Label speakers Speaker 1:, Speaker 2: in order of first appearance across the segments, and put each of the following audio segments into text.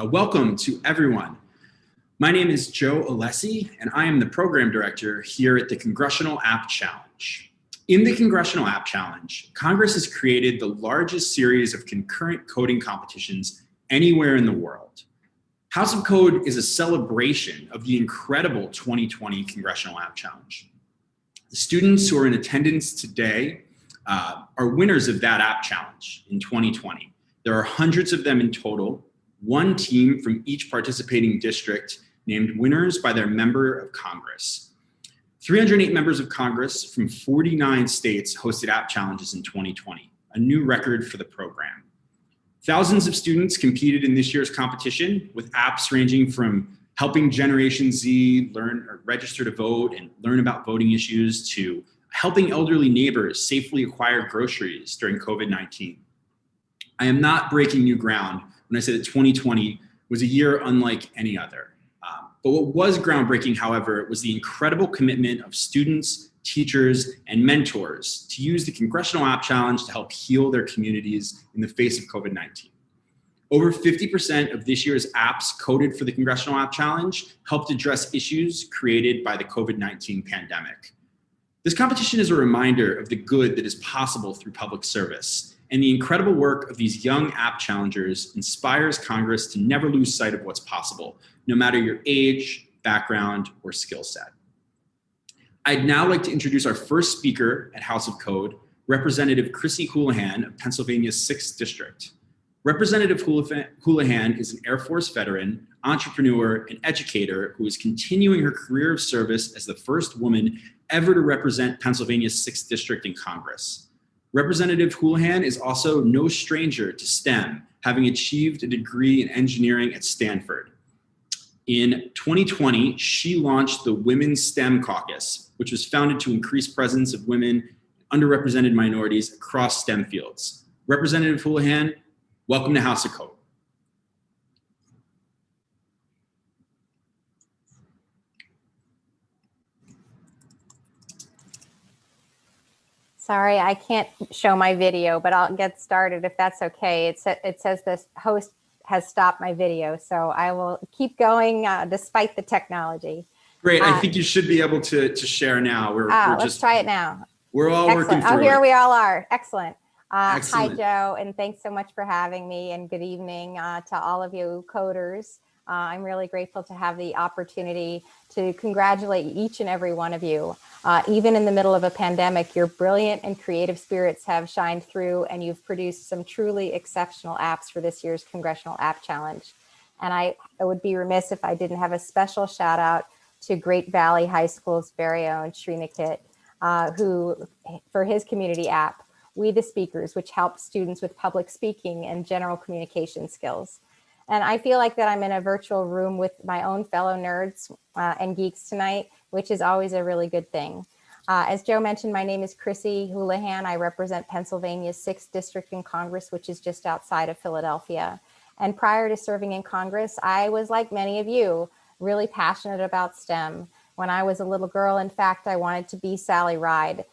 Speaker 1: Welcome to everyone. My name is Joe Alessi, and I am the Program Director here at the Congressional App Challenge. In the Congressional App Challenge, Congress has created the largest series of concurrent coding competitions anywhere in the world. House of Code is a celebration of the incredible 2020 Congressional App Challenge. The students who are in attendance today are winners of that App Challenge in 2020. There are hundreds of them in total, one team from each participating district named winners by their member of Congress. 308 members of Congress from 49 states hosted app challenges in 2020, a new record for the program. Thousands of students competed in this year's competition with apps ranging from helping Generation Z learn or register to vote and learn about voting issues to helping elderly neighbors safely acquire groceries during COVID-19. I am not breaking new ground when I say that 2020 was a year unlike any other. But what was groundbreaking, however, was the incredible commitment of students, teachers, and mentors to use the Congressional App Challenge to help heal their communities in the face of COVID-19. Over 50% of this year's apps coded for the Congressional App Challenge helped address issues created by the COVID-19 pandemic. This competition is a reminder of the good that is possible through public service, and the incredible work of these young app challengers inspires Congress to never lose sight of what's possible, no matter your age, background, or skill set. I'd now like to introduce our first speaker at House of Code, Representative Chrissy Houlihan of Pennsylvania's 6th District. Representative Houlihan is an Air Force veteran, entrepreneur, and educator who is continuing her career of service as the first woman ever to represent Pennsylvania's 6th District in Congress. Representative Houlihan is also no stranger to STEM, having achieved a degree in engineering at Stanford. In 2020, she launched the Women's STEM Caucus, which was founded to increase presence of women and underrepresented minorities across STEM fields. Representative Houlihan, welcome to House of Code.
Speaker 2: Sorry, I can't show my video, but I'll get started if that's okay. It says this host has stopped my video, so I will keep going despite the technology.
Speaker 1: Great, I think you should be able to share now.
Speaker 2: Let's try it now.
Speaker 1: We're all working through it.
Speaker 2: Oh, here we all are. Excellent.
Speaker 1: Excellent.
Speaker 2: Hi, Joe, and thanks so much for having me, and good evening to all of you coders. I'm really grateful to have the opportunity to congratulate each and every one of you. Even in the middle of a pandemic, your brilliant and creative spirits have shined through, and you've produced some truly exceptional apps for this year's Congressional App Challenge. And I would be remiss if I didn't have a special shout out to Great Valley High School's very own Srinakit, who, for his community app, We the Speakers, which helps students with public speaking and general communication skills. And I feel like that I'm in a virtual room with my own fellow nerds and geeks tonight, which is always a really good thing. As Joe mentioned, my name is Chrissy Houlihan. I represent Pennsylvania's 6th District in Congress, which is just outside of Philadelphia. And prior to serving in Congress, I was, like many of you, really passionate about STEM. When I was a little girl, in fact, I wanted to be Sally Ride.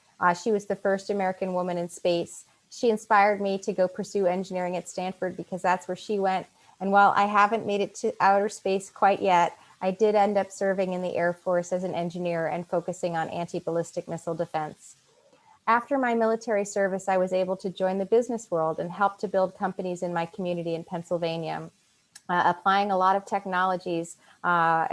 Speaker 2: She was the first American woman in space. She inspired me to go pursue engineering at Stanford because that's where she went. And while I haven't made it to outer space quite yet, I did end up serving in the Air Force as an engineer and focusing on anti-ballistic missile defense. After my military service, I was able to join the business world and help to build companies in my community in Pennsylvania, applying a lot of technologies to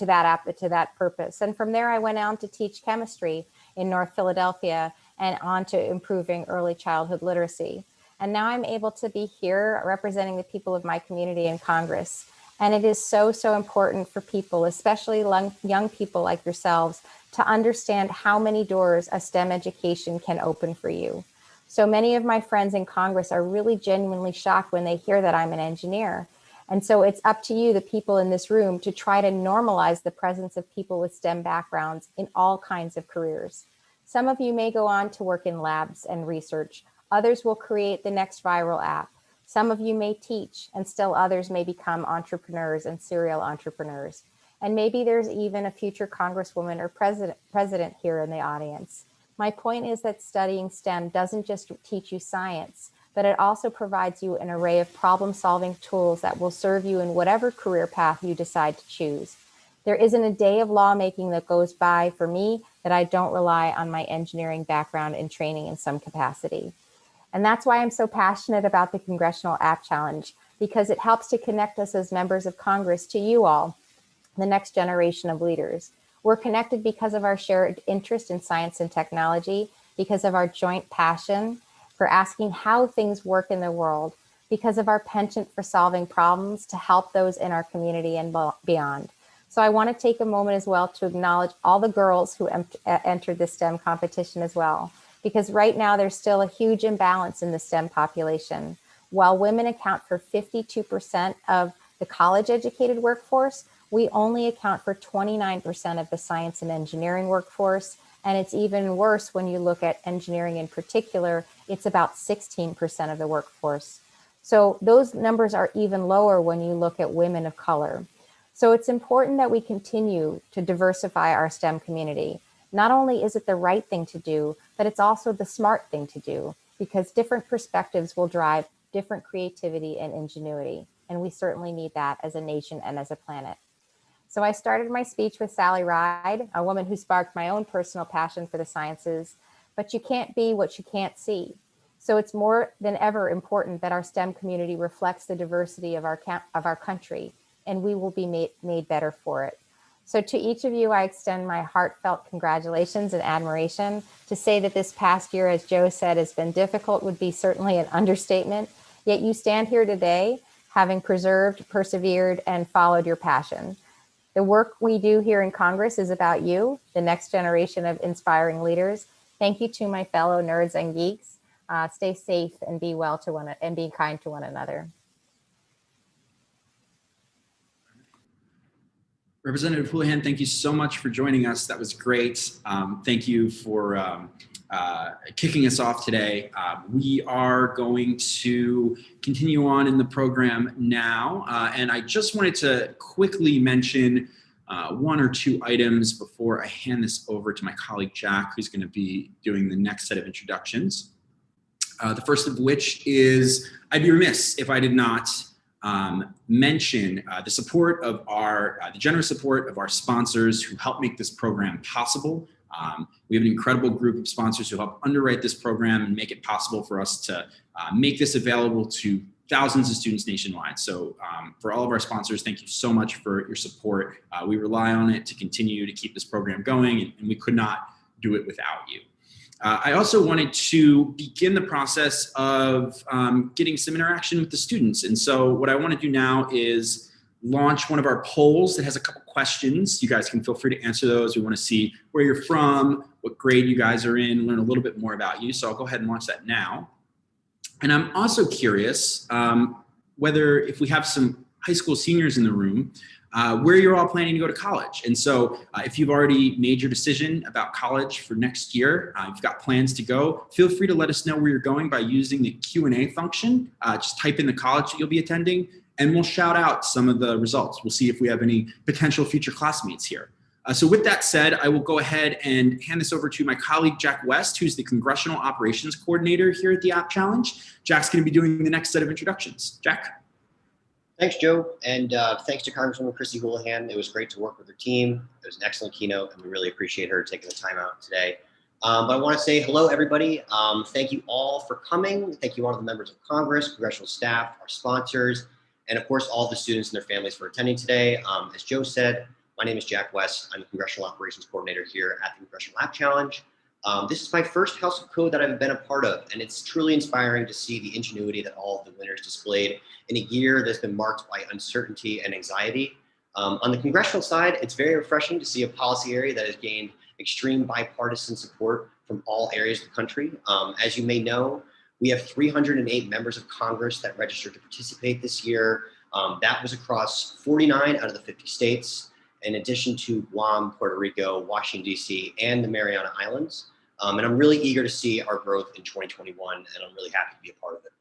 Speaker 2: that purpose. And from there, I went on to teach chemistry in North Philadelphia and on to improving early childhood literacy. And now I'm able to be here representing the people of my community in Congress. And it is so, so important for people, especially young people like yourselves, to understand how many doors a STEM education can open for you. So many of my friends in Congress are really genuinely shocked when they hear that I'm an engineer. And so it's up to you, the people in this room, to try to normalize the presence of people with STEM backgrounds in all kinds of careers. Some of you may go on to work in labs and research. Others will create the next viral app. Some of you may teach, and still others may become entrepreneurs and serial entrepreneurs. And maybe there's even a future Congresswoman or president here in the audience. My point is that studying STEM doesn't just teach you science, but it also provides you an array of problem-solving tools that will serve you in whatever career path you decide to choose. There isn't a day of lawmaking that goes by for me that I don't rely on my engineering background and training in some capacity. And that's why I'm so passionate about the Congressional App Challenge, because it helps to connect us as members of Congress to you all, the next generation of leaders. We're connected because of our shared interest in science and technology, because of our joint passion for asking how things work in the world, because of our penchant for solving problems to help those in our community and beyond. So I want to take a moment as well to acknowledge all the girls who entered the STEM competition as well, because right now there's still a huge imbalance in the STEM population. While women account for 52% of the college-educated workforce, we only account for 29% of the science and engineering workforce. And it's even worse when you look at engineering in particular, it's about 16% of the workforce. So those numbers are even lower when you look at women of color. So it's important that we continue to diversify our STEM community. Not only is it the right thing to do, but it's also the smart thing to do, because different perspectives will drive different creativity and ingenuity. And we certainly need that as a nation and as a planet. So I started my speech with Sally Ride, a woman who sparked my own personal passion for the sciences, but you can't be what you can't see. So it's more than ever important that our STEM community reflects the diversity of our country, and we will be made better for it. So to each of you, I extend my heartfelt congratulations and admiration. To say that this past year, as Joe said, has been difficult would be certainly an understatement, yet you stand here today having preserved, persevered, and followed your passion. The work we do here in Congress is about you, the next generation of inspiring leaders. Thank you to my fellow nerds and geeks. Stay safe and be well and be kind to one another.
Speaker 1: Representative Houlihan, thank you so much for joining us. That was great. Thank you for kicking us off today. We are going to continue on in the program now. And I just wanted to quickly mention one or two items before I hand this over to my colleague, Jack, who's going to be doing the next set of introductions. The first of which is, I'd be remiss if I did not mention the support of the generous support of our sponsors who help make this program possible. We have an incredible group of sponsors who help underwrite this program and make it possible for us to make this available to thousands of students nationwide. So for all of our sponsors, thank you so much for your support. We rely on it to continue to keep this program going, and we could not do it without you. I also wanted to begin the process of getting some interaction with the students. And so what I want to do now is launch one of our polls that has a couple questions. You guys can feel free to answer those. We want to see where you're from, what grade you guys are in, learn a little bit more about you. So I'll go ahead and launch that now. And I'm also curious whether, if we have some high school seniors in the room, where you're all planning to go to college. And so if you've already made your decision about college for next year, you've got plans to go, feel free to let us know where you're going by using the Q&A function. Just type in the college that you'll be attending, and we'll shout out some of the results. We'll see if we have any potential future classmates here. So with that said, I will go ahead and hand this over to my colleague, Jack West, who's the Congressional Operations Coordinator here at the App Challenge. Jack's going to be doing the next set of introductions. Jack?
Speaker 3: Thanks, Joe, and thanks to Congresswoman Chrissy Houlihan. It was great to work with her team. It was an excellent keynote, and we really appreciate her taking the time out today. But I want to say hello, everybody. Thank you all for coming. Thank you all to the members of Congress, congressional staff, our sponsors, and of course, all the students and their families for attending today. As Joe said, my name is Jack West. I'm the Congressional Operations Coordinator here at the Congressional App Challenge. This is my first House of Code that I've been a part of, and it's truly inspiring to see the ingenuity that all of the winners displayed in a year that's been marked by uncertainty and anxiety. On the congressional side, it's very refreshing to see a policy area that has gained extreme bipartisan support from all areas of the country. As you may know, we have 308 members of Congress that registered to participate this year. That was across 49 out of the 50 states, in addition to Guam, Puerto Rico, Washington, D.C., and the Mariana Islands. And I'm really eager to see our growth in 2021, and I'm really happy to be a part of it.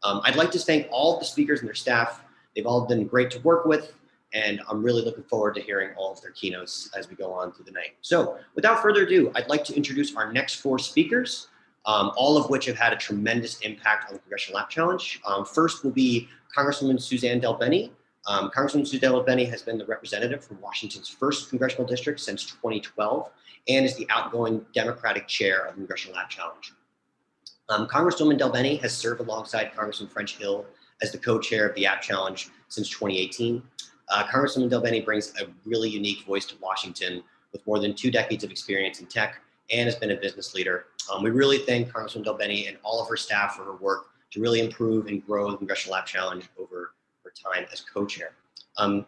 Speaker 3: I'd like to thank all of the speakers and their staff. They've all been great to work with, and I'm really looking forward to hearing all of their keynotes as we go on through the night. So without further ado, I'd like to introduce our next four speakers. all of which have had a tremendous impact on the Congressional App Challenge. First will be Congresswoman Suzanne Delbene. Congresswoman Suzanne Delbene has been the representative from Washington's 1st Congressional District since 2012 and is the outgoing Democratic chair of the Congressional App Challenge. Congresswoman Delbene has served alongside Congressman French Hill as the co-chair of the App Challenge since 2018. Congresswoman Delbene brings a really unique voice to Washington with more than 2 decades of experience in tech and has been a business leader. We really thank Congresswoman Delbene and all of her staff for her work to really improve and grow the Congressional App Challenge over her time as co-chair.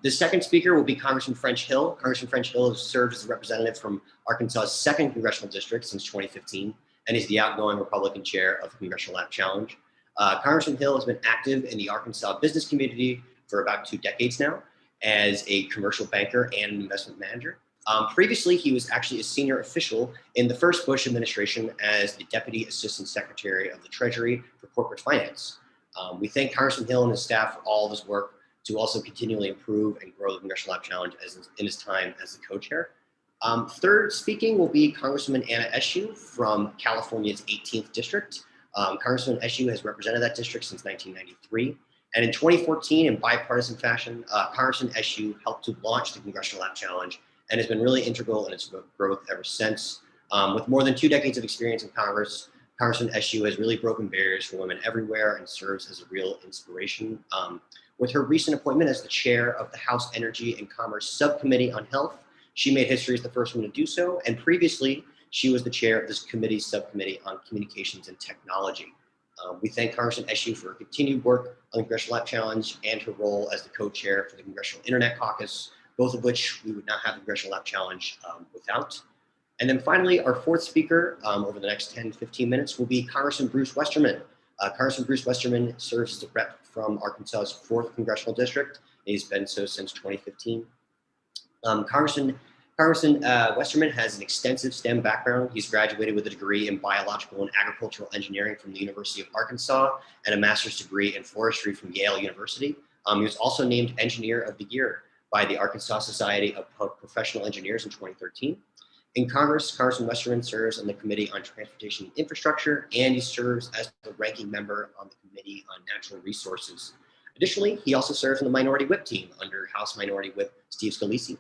Speaker 3: The second speaker will be Congressman French Hill. Congressman French Hill has served as a representative from Arkansas's 2nd Congressional District since 2015, and is the outgoing Republican chair of the Congressional App Challenge. Congressman Hill has been active in the Arkansas business community for about 2 decades now as a commercial banker and an investment manager. Previously, he was actually a senior official in the first Bush administration as the Deputy Assistant Secretary of the Treasury for Corporate Finance. We thank Congressman Hill and his staff for all of his work to also continually improve and grow the Congressional App Challenge in his time as the co-chair. Third speaking will be Congresswoman Anna Eshoo from California's 18th District. Congresswoman Eshoo has represented that district since 1993. And in 2014, in bipartisan fashion, Congressman Eshoo helped to launch the Congressional App Challenge and has been really integral in its growth ever since. With more than 2 decades of experience in Congress, Congressman Eshoo has really broken barriers for women everywhere and serves as a real inspiration. With her recent appointment as the chair of the House Energy and Commerce Subcommittee on Health, she made history as the first woman to do so, and previously, she was the chair of this committee's subcommittee on communications and technology. We thank Congressman Eshoo for her continued work on the Congressional App Challenge and her role as the co-chair for the Congressional Internet Caucus, both of which we would not have the Congressional App Challenge without. And then finally, our 4th speaker over the next 10, 15 minutes will be Congressman Bruce Westerman. Congressman Bruce Westerman serves as a rep from Arkansas's 4th Congressional District. He's been so since 2015. Congressman Westerman has an extensive STEM background. He's graduated with a degree in biological and agricultural engineering from the University of Arkansas and a master's degree in forestry from Yale University. He was also named Engineer of the Year by the Arkansas Society of Professional Engineers in 2013. In Congress, Congressman Westerman serves on the Committee on Transportation and Infrastructure, and he serves as the ranking member on the Committee on Natural Resources. Additionally, he also serves on the Minority Whip team under House Minority Whip Steve Scalise.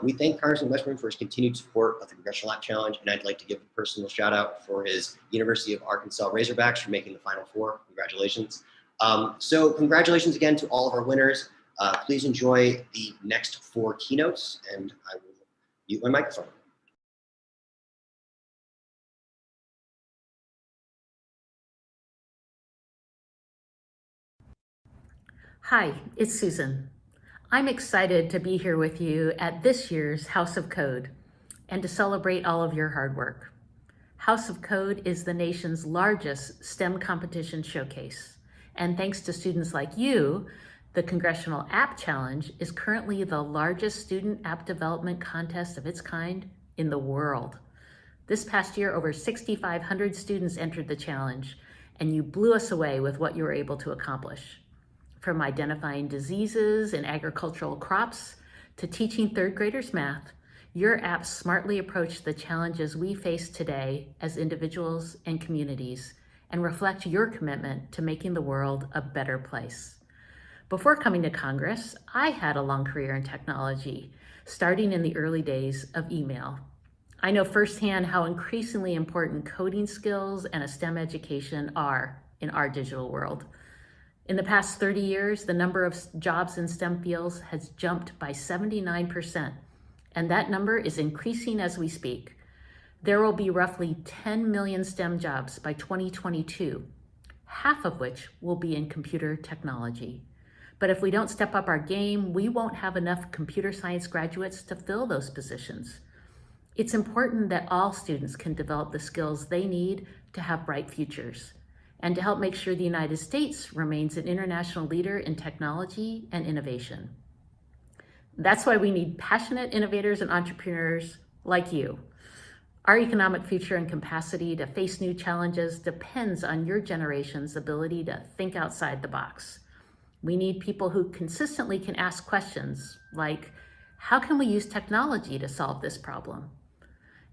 Speaker 3: We thank Congressman Westerman for his continued support of the Congressional App Challenge, and I'd like to give a personal shout out for his University of Arkansas Razorbacks for making the Final Four. Congratulations. So congratulations again to all of our winners. Please enjoy the next 4 keynotes, and I will mute my microphone.
Speaker 4: Hi, it's Susan. I'm excited to be here with you at this year's House of Code and to celebrate all of your hard work. House of Code is the nation's largest STEM competition showcase. And thanks to students like you, the Congressional App Challenge is currently the largest student app development contest of its kind in the world. This past year, over 6,500 students entered the challenge, and you blew us away with what you were able to accomplish. From identifying diseases in agricultural crops to teaching 3rd graders math, your apps smartly approach the challenges we face today as individuals and communities and reflect your commitment to making the world a better place. Before coming to Congress, I had a long career in technology, starting in the early days of email. I know firsthand how increasingly important coding skills and a STEM education are in our digital world. In the past 30 years, the number of jobs in STEM fields has jumped by 79%, and that number is increasing as we speak. There will be roughly 10 million STEM jobs by 2022, half of which will be in computer technology. But if we don't step up our game, we won't have enough computer science graduates to fill those positions. It's important that all students can develop the skills they need to have bright futures, and to help make sure the United States remains an international leader in technology and innovation. That's why we need passionate innovators and entrepreneurs like you. Our economic future and capacity to face new challenges depends on your generation's ability to think outside the box. We need people who consistently can ask questions like, how can we use technology to solve this problem?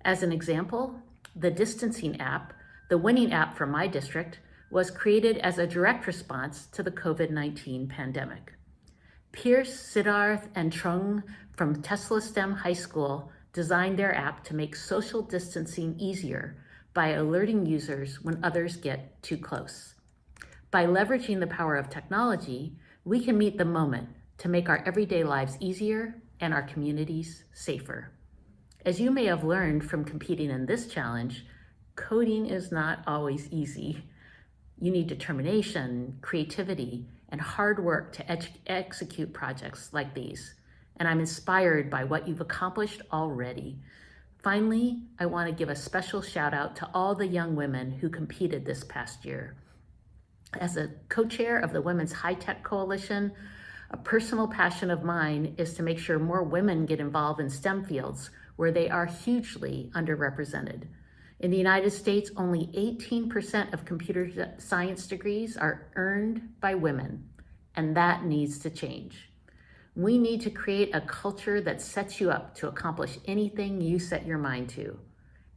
Speaker 4: As an example, the distancing app The winning app for my district was created as a direct response to the COVID-19 pandemic. Pierce, Siddharth, and Trung from Tesla STEM High School designed their app to make social distancing easier by alerting users when others get too close. By leveraging the power of technology, we can meet the moment to make our everyday lives easier and our communities safer. As you may have learned from competing in this challenge, coding is not always easy. You need determination, creativity, and hard work to execute projects like these. And I'm inspired by what you've accomplished already. Finally, I want to give a special shout out to all the young women who competed this past year. As a co-chair of the Women's High Tech Coalition, a personal passion of mine is to make sure more women get involved in STEM fields where they are hugely underrepresented. In the United States, only 18% of computer science degrees are earned by women, and that needs to change. We need to create a culture that sets you up to accomplish anything you set your mind to,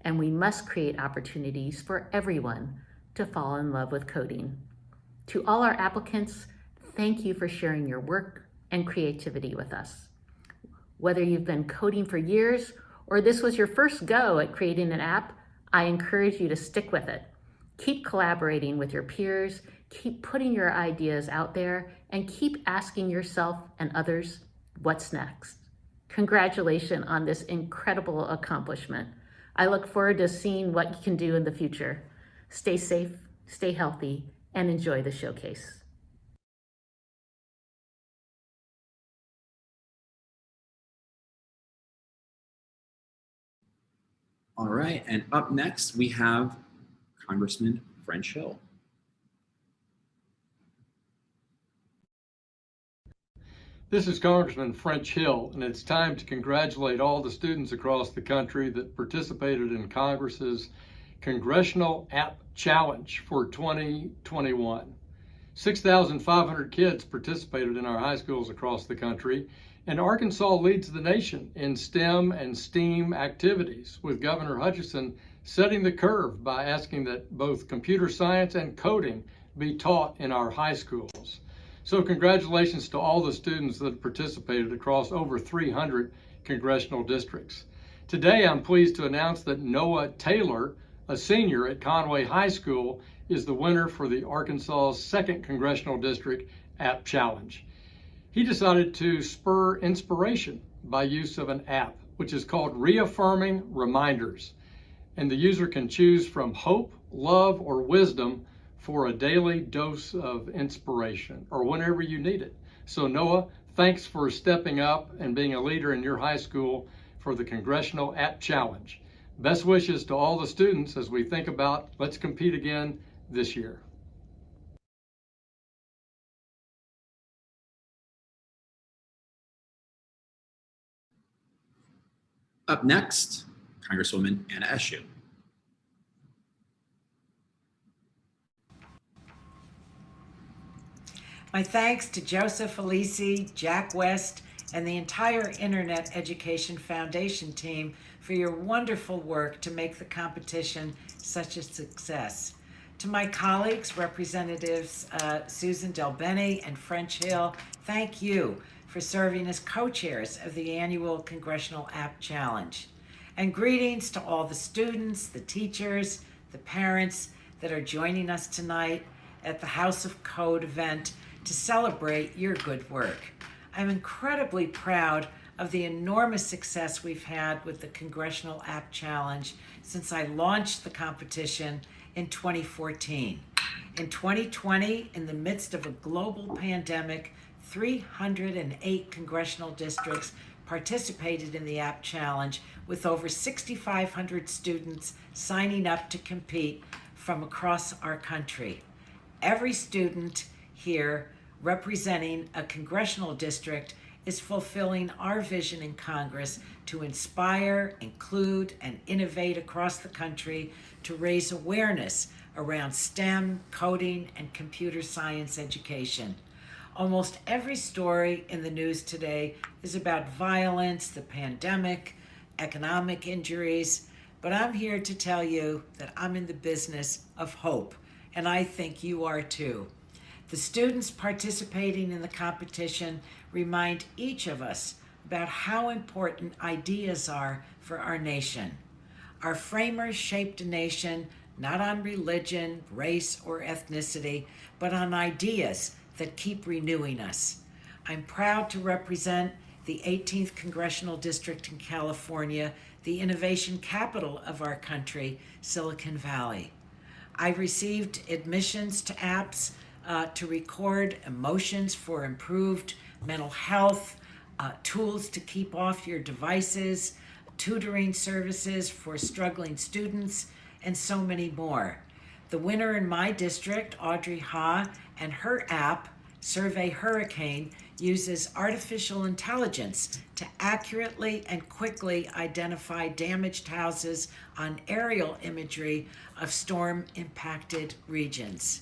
Speaker 4: and we must create opportunities for everyone to fall in love with coding. To all our applicants, thank you for sharing your work and creativity with us. Whether you've been coding for years or this was your first go at creating an app, I encourage you to stick with it. Keep collaborating with your peers, keep putting your ideas out there, and keep asking yourself and others, what's next? Congratulations on this incredible accomplishment. I look forward to seeing what you can do in the future. Stay safe, stay healthy, and enjoy the showcase.
Speaker 1: All right, and up next we have Congressman French Hill.
Speaker 5: This is Congressman French Hill, and it's time to congratulate all the students across the country that participated in Congress's Congressional App Challenge for 2021. 6,500 kids participated in our high schools across the country, and Arkansas leads the nation in STEM and STEAM activities, with Governor Hutchinson setting the curve by asking that both computer science and coding be taught in our high schools. So congratulations to all the students that participated across over 300 congressional districts. Today, I'm pleased to announce that Noah Taylor, a senior at Conway High School, is the winner for the Arkansas's 2nd Congressional District App Challenge. He decided to spur inspiration by use of an app, which is called Reaffirming Reminders. And the user can choose from hope, love, or wisdom for a daily dose of inspiration, or whenever you need it. So Noah, thanks for stepping up and being a leader in your high school for the Congressional App Challenge. Best wishes to all the students as we think about let's compete again this year.
Speaker 1: Up next, Congresswoman Eshoo.
Speaker 6: My thanks to Joseph Alisi, Jack West, and the entire Internet Education Foundation team for your wonderful work to make the competition such a success. To my colleagues, Representatives Susan Delbene and French Hill, thank you for serving as co-chairs of the annual Congressional App Challenge. And greetings to all the students, the teachers, the parents that are joining us tonight at the House of Code event to celebrate your good work. I'm incredibly proud of the enormous success we've had with the Congressional App Challenge since I launched the competition in 2014. In 2020, in the midst of a global pandemic, 308 congressional districts participated in the App Challenge with over 6,500 students signing up to compete from across our country. Every student here representing a congressional district is fulfilling our vision in Congress to inspire, include, and innovate across the country to raise awareness around STEM, coding, and computer science education. Almost every story in the news today is about violence, the pandemic, economic injuries, but I'm here to tell you that I'm in the business of hope, and I think you are too. The students participating in the competition remind each of us about how important ideas are for our nation. Our framers shaped a nation not on religion, race, or ethnicity, but on ideas that keep renewing us. I'm proud to represent the 18th Congressional District in California, the innovation capital of our country, Silicon Valley. I received admissions to apps to record emotions for improved mental health, tools to keep off your devices, tutoring services for struggling students, and so many more. The winner in my district, Audrey Ha, and her app, Survey Hurricane, uses artificial intelligence to accurately and quickly identify damaged houses on aerial imagery of storm-impacted regions.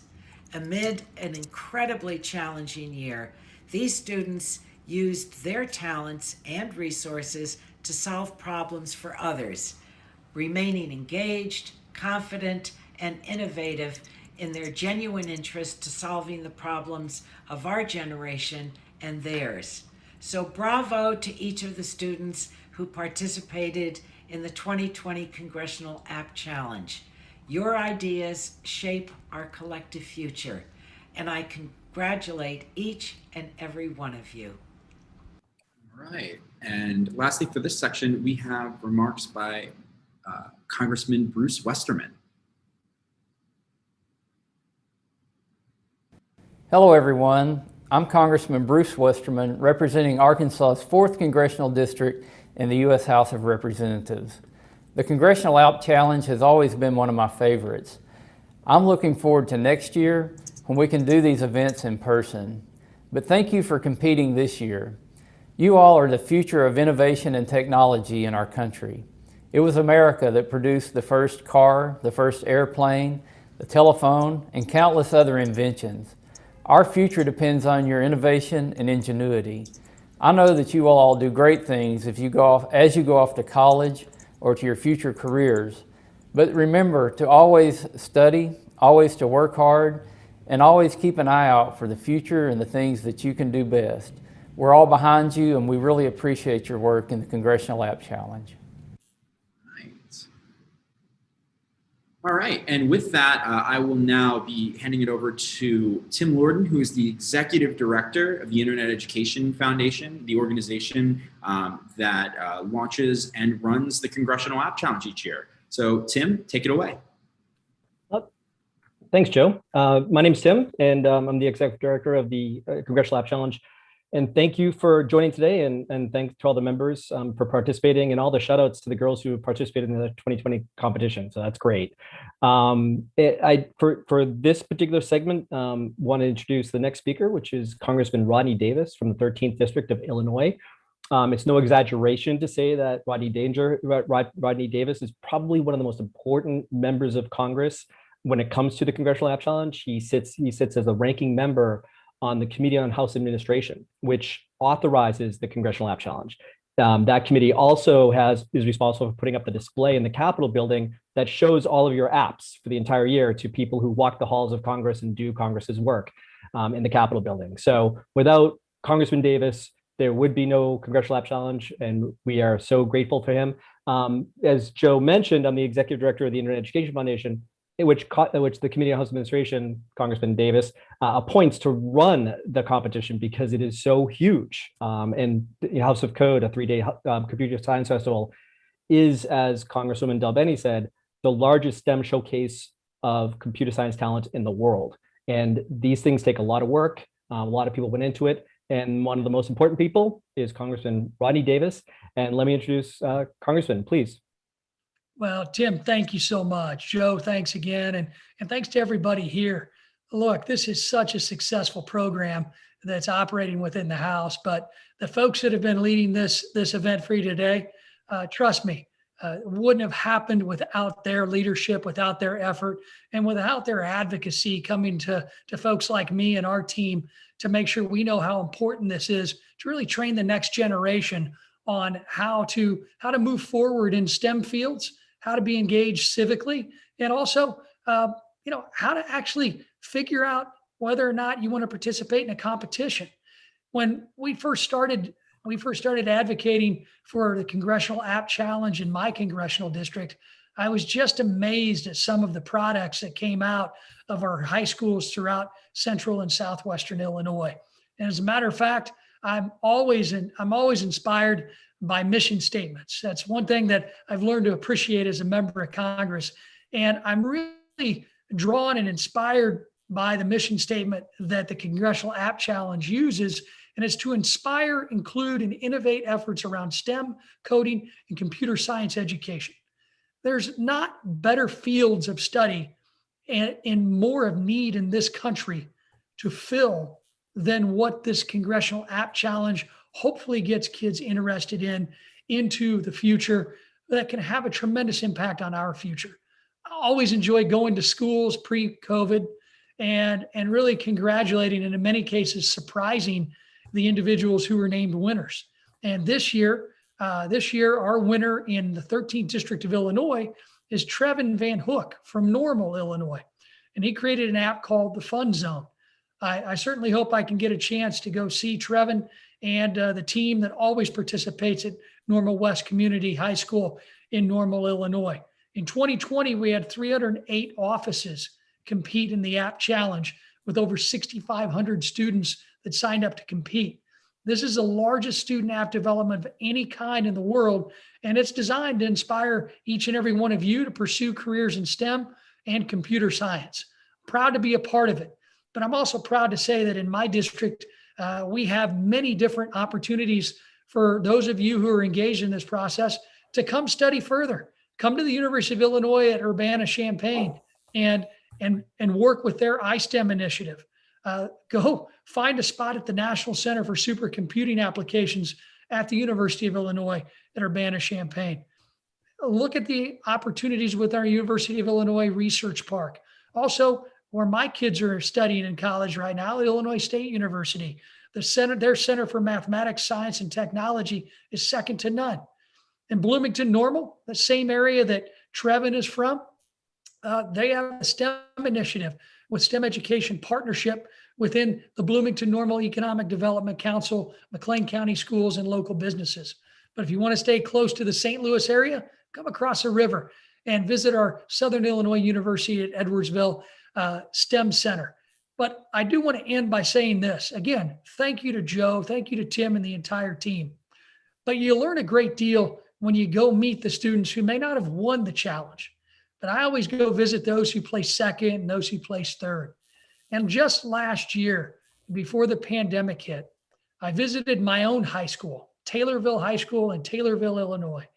Speaker 6: Amid an incredibly challenging year, these students used their talents and resources to solve problems for others, remaining engaged, confident, and innovative in their genuine interest to solving the problems of our generation and theirs. So bravo to each of the students who participated in the 2020 Congressional App Challenge. Your ideas shape our collective future, and I congratulate each and every one of you.
Speaker 1: All right. And lastly, for this section, we have remarks by Congressman Bruce Westerman.
Speaker 7: Hello, everyone. I'm Congressman Bruce Westerman, representing Arkansas's 4th Congressional District in the U.S. House of Representatives. The Congressional App Challenge has always been one of my favorites. I'm looking forward to next year when we can do these events in person. But thank you for competing this year. You all are the future of innovation and technology in our country. It was America that produced the first car, the first airplane, the telephone, and countless other inventions. Our future depends on your innovation and ingenuity. I know that you will all do great things as you go off to college or to your future careers. But remember to always study, always to work hard, and always keep an eye out for the future and the things that you can do best. We're all behind you, and we really appreciate your work in the Congressional App Challenge.
Speaker 1: All right, and with that, I will now be handing it over to Tim Lorden, who is the Executive Director of the Internet Education Foundation, the organization that launches and runs the Congressional App Challenge each year. So Tim, take it away.
Speaker 8: Thanks, Joe. My name's Tim, and I'm the Executive Director of the Congressional App Challenge. And thank you for joining today, and thanks to all the members for participating, and all the shout outs to the girls who participated in the 2020 competition. So that's great. For this particular segment, want to introduce the next speaker, which is Congressman Rodney Davis from the 13th District of Illinois. It's no exaggeration to say that Rodney Davis is probably one of the most important members of Congress when it comes to the Congressional App Challenge. He sits as a ranking member on the Committee on House Administration, which authorizes the Congressional App Challenge. That committee also is responsible for putting up the display in the Capitol building that shows all of your apps for the entire year to people who walk the halls of Congress and do Congress's work in the Capitol building. So without Congressman Davis, there would be no Congressional App Challenge, and we are so grateful for him. As Joe mentioned, I'm the Executive Director of the Internet Education Foundation, which the Committee on House Administration, Congressman Davis, appoints to run the competition because it is so huge. And the House of Code, a 3-day computer science festival, is, as Congresswoman Delbeni said, the largest STEM showcase of computer science talent in the world. And these things take a lot of work. A lot of people went into it. And one of the most important people is Congressman Rodney Davis. And let me introduce Congressman, please.
Speaker 9: Well, Tim, thank you so much. Joe, thanks again. And thanks to everybody here. Look, this is such a successful program that's operating within the House, but the folks that have been leading this event for you today, trust me, wouldn't have happened without their leadership, without their effort, and without their advocacy coming to folks like me and our team to make sure we know how important this is to really train the next generation on how to move forward in STEM fields, how to be engaged civically, and also, how to actually figure out whether or not you want to participate in a competition. When we first started advocating for the Congressional App Challenge in my congressional district, I was just amazed at some of the products that came out of our high schools throughout central and southwestern Illinois. And as a matter of fact, I'm always inspired by mission statements. That's one thing that I've learned to appreciate as a member of Congress. And I'm really drawn and inspired by the mission statement that the Congressional App Challenge uses, and it's to inspire, include, and innovate efforts around STEM, coding, and computer science education. There's not better fields of study and more of need in this country to fill than what this Congressional App Challenge hopefully gets kids interested into the future that can have a tremendous impact on our future. I always enjoy going to schools pre-COVID and really congratulating, and in many cases surprising, the individuals who were named winners. And this year, our winner in the 13th District of Illinois is Trevin Van Hook from Normal, Illinois. And he created an app called the Fun Zone. I certainly hope I can get a chance to go see Trevin and the team that always participates at Normal West Community High School in Normal, Illinois. In 2020, we had 308 offices compete in the App Challenge with over 6,500 students that signed up to compete. This is the largest student app development of any kind in the world, and it's designed to inspire each and every one of you to pursue careers in STEM and computer science. Proud to be a part of it, but I'm also proud to say that in my district, we have many different opportunities for those of you who are engaged in this process to come study further. Come to the University of Illinois at Urbana-Champaign and work with their iSTEM initiative. Go find a spot at the National Center for Supercomputing Applications at the University of Illinois at Urbana-Champaign. Look at the opportunities with our University of Illinois Research Park. Also, where my kids are studying in college right now, Illinois State University. Their Center for Mathematics, Science, and Technology is second to none. In Bloomington Normal, the same area that Trevin is from, they have a STEM initiative with STEM education partnership within the Bloomington Normal Economic Development Council, McLean County schools, and local businesses. But if you want to stay close to the St. Louis area, come across a river and visit our Southern Illinois University at Edwardsville STEM Center. But I do want to end by saying this. Again, thank you to Joe, thank you to Tim and the entire team. But you learn a great deal when you go meet the students who may not have won the challenge. But I always go visit those who place second and those who place third. And just last year, before the pandemic hit, I visited my own high school, Taylorville High School in Taylorville, Illinois.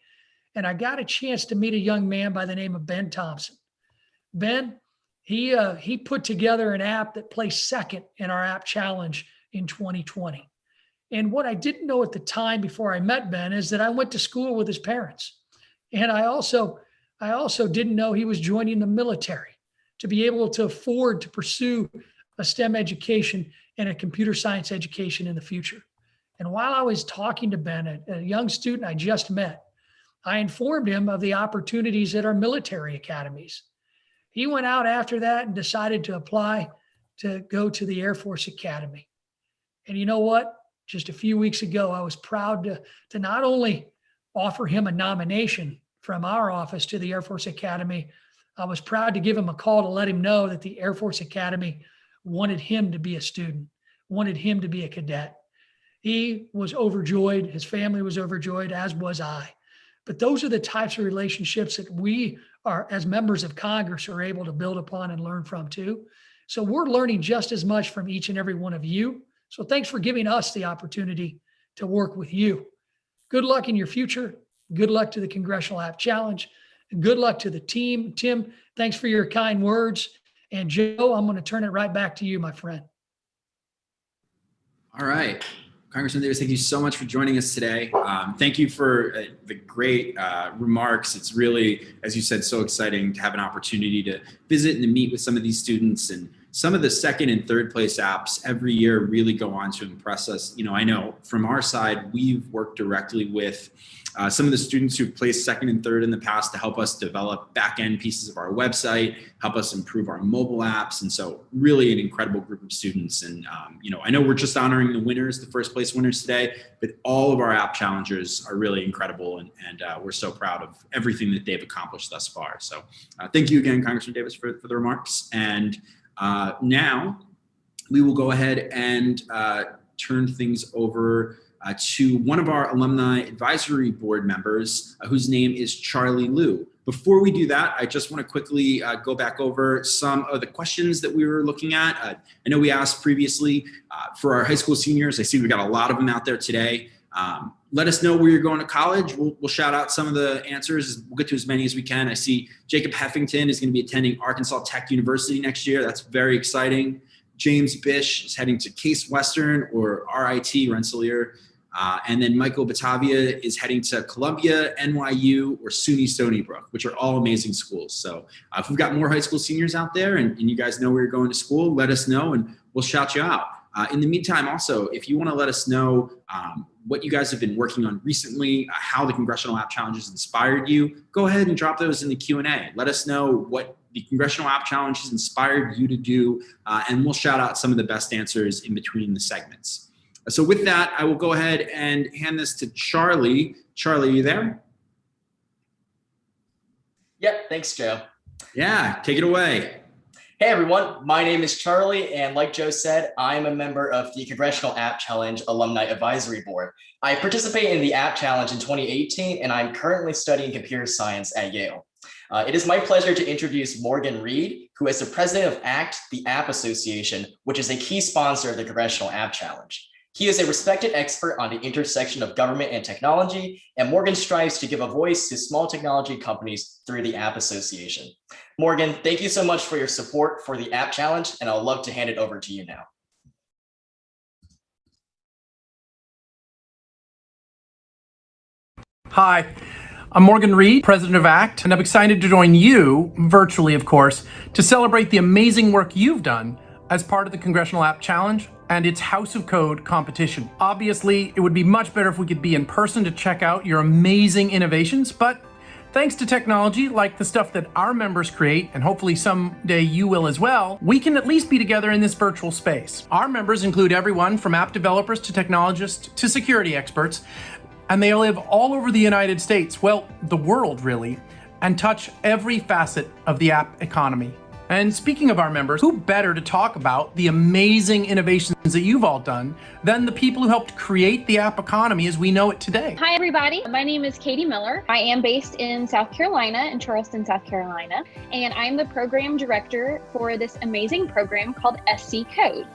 Speaker 9: And I got a chance to meet a young man by the name of Ben Thompson. Ben, he put together an app that placed second in our app challenge in 2020. And what I didn't know at the time before I met Ben is that I went to school with his parents. And I also didn't know he was joining the military to be able to afford to pursue a STEM education and a computer science education in the future. And while I was talking to Ben, a young student I just met, I informed him of the opportunities at our military academies. He went out after that and decided to apply to go to the Air Force Academy. And you know what? Just a few weeks ago, I was proud to not only offer him a nomination from our office to the Air Force Academy, I was proud to give him a call to let him know that the Air Force Academy wanted him to be a student, wanted him to be a cadet. He was overjoyed. His family was overjoyed, as was I. But those are the types of relationships that we are, as members of Congress, are able to build upon and learn from too. So we're learning just as much from each and every one of you. So thanks for giving us the opportunity to work with you. Good luck in your future. Good luck to the Congressional App Challenge. And good luck to the team. Tim, thanks for your kind words. And Joe, I'm going to turn it right back to you, my friend.
Speaker 1: All right. Congressman Davis, thank you so much for joining us today. Thank you for the great remarks. It's really, as you said, so exciting to have an opportunity to visit and to meet with some of these students and some of the second and third place apps every year really go on to impress us. I know from our side, we've worked directly with some of the students who've placed second and third in the past to help us develop back-end pieces of our website, help us improve our mobile apps. And so really an incredible group of students. And, I know we're just honoring the winners, the first place winners today, but all of our app challengers are really incredible. And we're so proud of everything that they've accomplished thus far. So thank you again, Congressman Davis, for the remarks. And now we will go ahead and turn things over to one of our alumni advisory board members, whose name is Charlie Liu. Before we do that, I just want to quickly go back over some of the questions that we were looking at. I know we asked previously for our high school seniors. I see we've got a lot of them out there today. Let us know where you're going to college. We'll shout out some of the answers. We'll get to as many as we can. I see Jacob Heffington is going to be attending Arkansas Tech University next year. That's very exciting. James Bish is heading to Case Western or RIT Rensselaer. And then Michael Batavia is heading to Columbia, NYU, or SUNY Stony Brook, which are all amazing schools. So if we've got more high school seniors out there and you guys know where you're going to school, let us know and we'll shout you out. In the meantime, also, if you want to let us know what you guys have been working on recently, how the Congressional App Challenge has inspired you, go ahead and drop those in the Q&A. Let us know what the Congressional App Challenge has inspired you to do, and we'll shout out some of the best answers in between the segments. So with that, I will go ahead and hand this to Charlie. Charlie, are you there?
Speaker 10: Yep, thanks, Joe.
Speaker 1: Yeah, take it away.
Speaker 10: Hey, everyone. My name is Charlie, and like Joe said, I'm a member of the Congressional App Challenge Alumni Advisory Board. I participated in the App Challenge in 2018, and I'm currently studying computer science at Yale. It is my pleasure to introduce Morgan Reed, who is the president of ACT, the App Association, which is a key sponsor of the Congressional App Challenge. He is a respected expert on the intersection of government and technology, and Morgan strives to give a voice to small technology companies through the App Association. Morgan, thank you so much for your support for the App Challenge, and I'd love to hand it over to you now.
Speaker 11: Hi, I'm Morgan Reed, president of ACT, and I'm excited to join you, virtually of course, to celebrate the amazing work you've done as part of the Congressional App Challenge and its House of Code competition. Obviously, it would be much better if we could be in person to check out your amazing innovations, but thanks to technology like the stuff that our members create, and hopefully someday you will as well, we can at least be together in this virtual space. Our members include everyone from app developers to technologists to security experts, and they live all over the United States, well, the world really, and touch every facet of the app economy. And speaking of our members, who better to talk about the amazing innovations that you've all done than the people who helped create the app economy as we know it today?
Speaker 12: Hi, everybody. My name is Katie Miller. I am based in South Carolina, in Charleston, South Carolina, and I'm the program director for this amazing program called SC Code.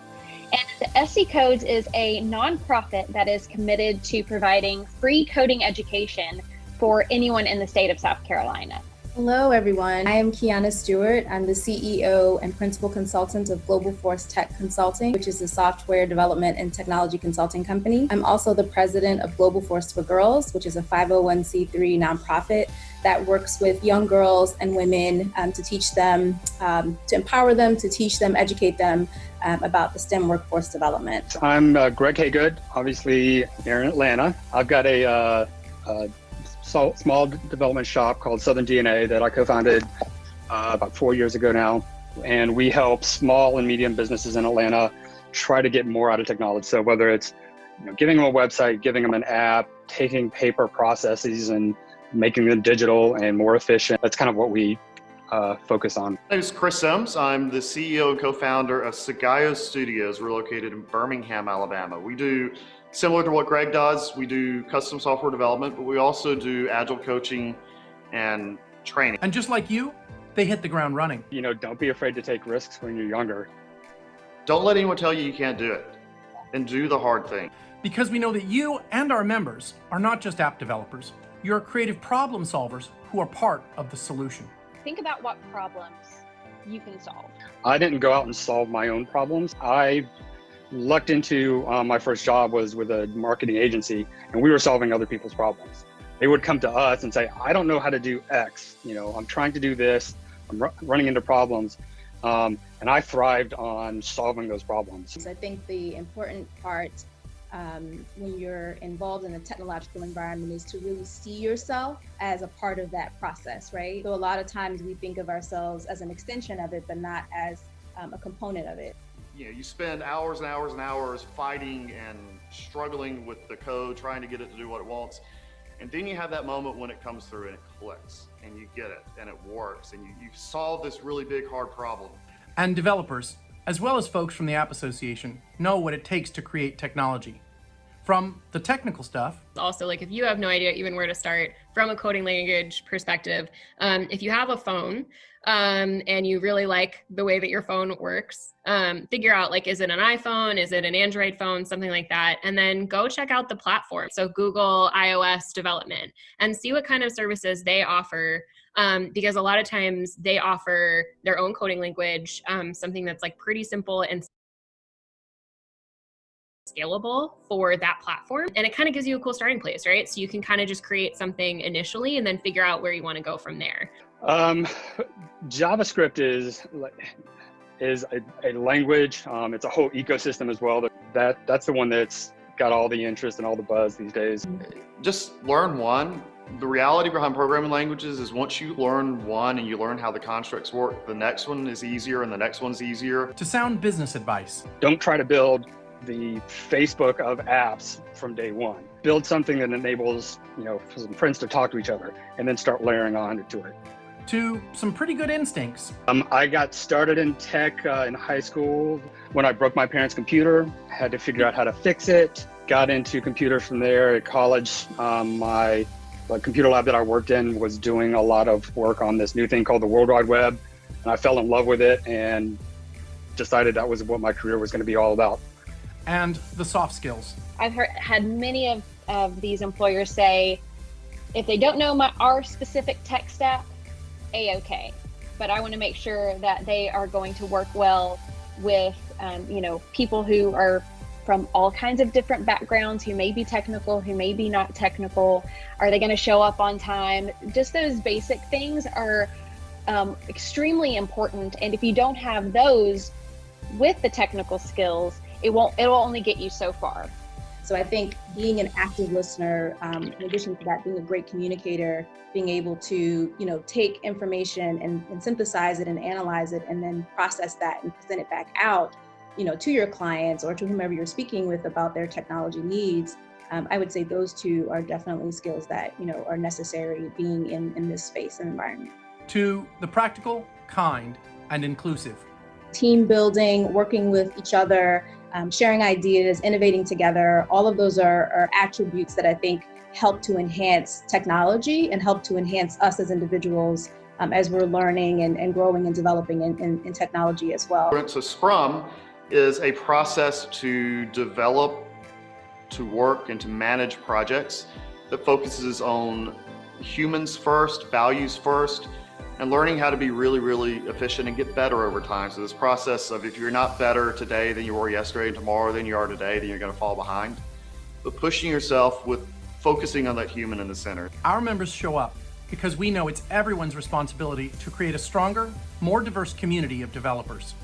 Speaker 12: And SC Codes is a nonprofit that is committed to providing free coding education for anyone in the state of South Carolina.
Speaker 13: Hello, everyone. I am Kiana Stewart. I'm the CEO and principal consultant of Global Force Tech Consulting, which is a software development and technology consulting company. I'm also the president of Global Force for Girls, which is a 501c3 nonprofit that works with young girls and women to teach them, to empower them, to teach them, educate them about the STEM workforce development.
Speaker 14: I'm Greg Haygood, obviously here in Atlanta. I've got a small development shop called Southern DNA that I co-founded about 4 years ago now. And we help small and medium businesses in Atlanta try to get more out of technology. So whether it's giving them a website, giving them an app, taking paper processes and making them digital and more efficient, that's kind of what we focus on.
Speaker 15: My name is Chris Sims. I'm the CEO and co-founder of Sagayo Studios. We're located in Birmingham, Alabama. We do similar to what Greg does. We do custom software development, but we also do agile coaching and training.
Speaker 11: And just like you, they hit the ground running.
Speaker 14: Don't be afraid to take risks when you're younger.
Speaker 15: Don't let anyone tell you can't do it, and do the hard thing.
Speaker 11: Because we know that you and our members are not just app developers. You're creative problem solvers who are part of the solution.
Speaker 12: Think about what problems you can solve.
Speaker 14: I didn't go out and solve my own problems. I lucked into my first job was with a marketing agency, and we were solving other people's problems. They would come to us and say, I don't know how to do X. I'm trying to do this. I'm running into problems. And I thrived on solving those problems.
Speaker 13: So I think the important part when you're involved in a technological environment is to really see yourself as a part of that process, right? So a lot of times we think of ourselves as an extension of it, but not as a component of it.
Speaker 15: You know, you spend hours and hours and hours fighting and struggling with the code, trying to get it to do what it wants. And then you have that moment when it comes through and it clicks and you get it and it works and you solve this really big, hard problem.
Speaker 11: And developers, as well as folks from the App Association, know what it takes to create technology. From the technical stuff.
Speaker 16: Also, like if you have no idea even where to start from a coding language perspective, if you have a phone and you really like the way that your phone works, figure out like, is it an iPhone? Is it an Android phone? Something like that. And then go check out the platform. So Google iOS development and see what kind of services they offer. Because a lot of times they offer their own coding language, something that's like pretty simple and scalable for that platform. And it kind of gives you a cool starting place, right? So you can kind of just create something initially and then figure out where you want to go from there.
Speaker 14: JavaScript is a language. It's a whole ecosystem as well. That's the one that's got all the interest and all the buzz these days.
Speaker 15: Just learn one. The reality behind programming languages is once you learn one and you learn how the constructs work, the next one is easier and the next one's easier.
Speaker 11: To sound business advice.
Speaker 14: Don't try to build the Facebook of apps from day one. Build something that enables, some friends to talk to each other and then start layering on to it.
Speaker 11: To some pretty good instincts.
Speaker 14: I got started in tech in high school when I broke my parents' computer. Had to figure out how to fix it. Got into computers from there. At college, my computer lab that I worked in was doing a lot of work on this new thing called the World Wide Web. And I fell in love with it and decided that was what my career was going to be all about.
Speaker 11: And the soft skills.
Speaker 12: I've had many of these employers say, if they don't know our specific tech stack, A-okay. But I want to make sure that they are going to work well with, people who are from all kinds of different backgrounds, who may be technical, who may be not technical. Are they going to show up on time? Just those basic things are extremely important. And if you don't have those with the technical skills, it'll only get you so far.
Speaker 13: So I think being an active listener, in addition to that, being a great communicator, being able to, take information and synthesize it and analyze it and then process that and present it back out, to your clients or to whomever you're speaking with about their technology needs. I would say those two are definitely skills that, are necessary being in this space and environment.
Speaker 11: To the practical, kind, and inclusive.
Speaker 13: Team building, working with each other, sharing ideas, innovating together, all of those are attributes that I think help to enhance technology and help to enhance us as individuals as we're learning and growing and developing in technology as well.
Speaker 15: So Scrum is a process to develop, to work, and to manage projects that focuses on humans first, values first, and learning how to be really, really efficient and get better over time. So this process of if you're not better today than you were yesterday and tomorrow than you are today, then you're going to fall behind. But pushing yourself with focusing on that human in the center.
Speaker 11: Our members show up because we know it's everyone's responsibility to create a stronger, more diverse community of developers.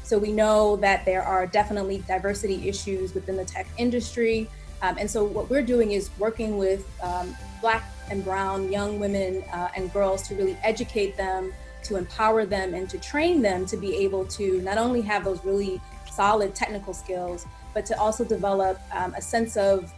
Speaker 13: So we know that there are definitely diversity issues within the tech industry. And so what we're doing is working with Black and brown young women and girls to really educate them, to empower them, and to train them to be able to not only have those really solid technical skills, but to also develop a sense of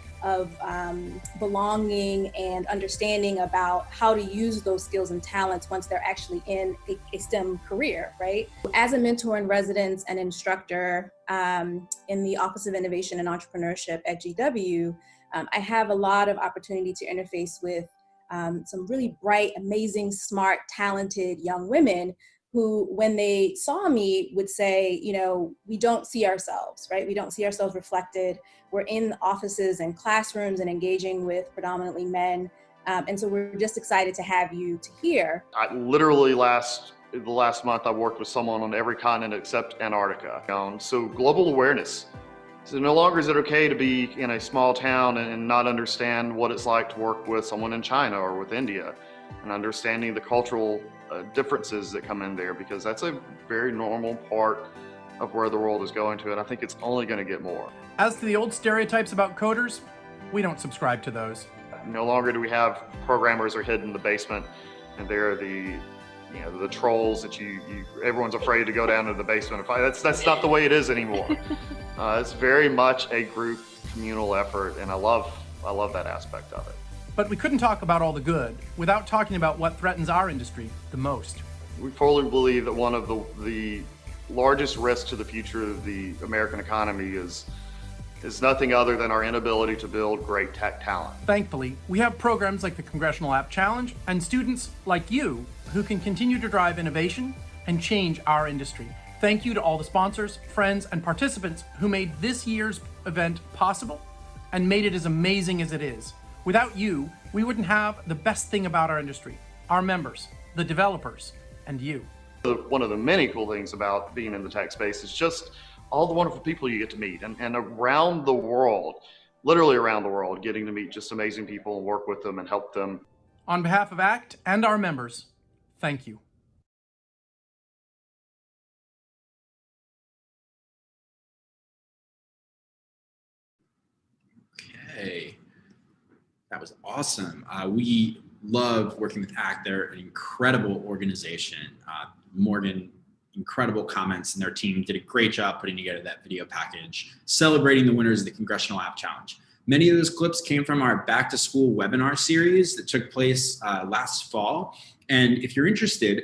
Speaker 13: belonging and understanding about how to use those skills and talents once they're actually in a STEM career, right? As a mentor in residence and instructor in the Office of Innovation and Entrepreneurship at GW, I have a lot of opportunity to interface with some really bright, amazing, smart, talented young women who, when they saw me, would say, we don't see ourselves, right? We don't see ourselves reflected. We're in offices and classrooms and engaging with predominantly men. And so we're just excited to have you to hear.
Speaker 15: Literally the last month, I worked with someone on every continent except Antarctica. So global awareness. So no longer is it okay to be in a small town and not understand what it's like to work with someone in China or with India. and understanding the cultural differences that come in there, because that's a very normal part of where the world is going to, and I think it's only going to get more.
Speaker 11: As to the old stereotypes about coders, we don't subscribe to those.
Speaker 15: No longer do we have programmers are hidden in the basement, and they're the trolls that everyone's afraid to go down to the basement and fight. That's not the way it is anymore. It's very much a group communal effort, and I love that aspect of it.
Speaker 11: But we couldn't talk about all the good without talking about what threatens our industry the most.
Speaker 15: We fully believe that one of the largest risks to the future of the American economy is nothing other than our inability to build great tech talent.
Speaker 11: Thankfully, we have programs like the Congressional App Challenge and students like you who can continue to drive innovation and change our industry. Thank you to all the sponsors, friends, and participants who made this year's event possible and made it as amazing as it is. Without you, we wouldn't have the best thing about our industry, our members, the developers, and you.
Speaker 15: One of the many cool things about being in the tech space is just all the wonderful people you get to meet, and around the world, literally around the world, getting to meet just amazing people and work with them and help them.
Speaker 11: On behalf of ACT and our members, thank you.
Speaker 1: Okay, that was awesome. We love working with ACT. They're an incredible organization. Morgan, incredible comments, and their team did a great job putting together that video package celebrating the winners of the Congressional App Challenge. Many of those clips came from our back to school webinar series that took place last fall. And if you're interested,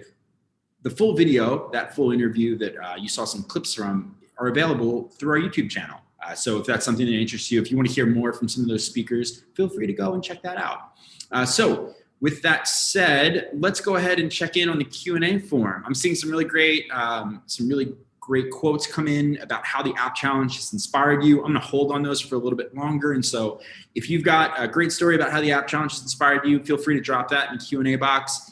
Speaker 1: the full video, that full interview that you saw some clips from, are available through our YouTube channel. So if that's something that interests you, if you want to hear more from some of those speakers, feel free to go and check that out. So with that said, let's go ahead and check in on the Q&A form. I'm seeing some really great quotes come in about how the App Challenge has inspired you. I'm going to hold on those for a little bit longer. And so if you've got a great story about how the App Challenge has inspired you, feel free to drop that in the Q&A box.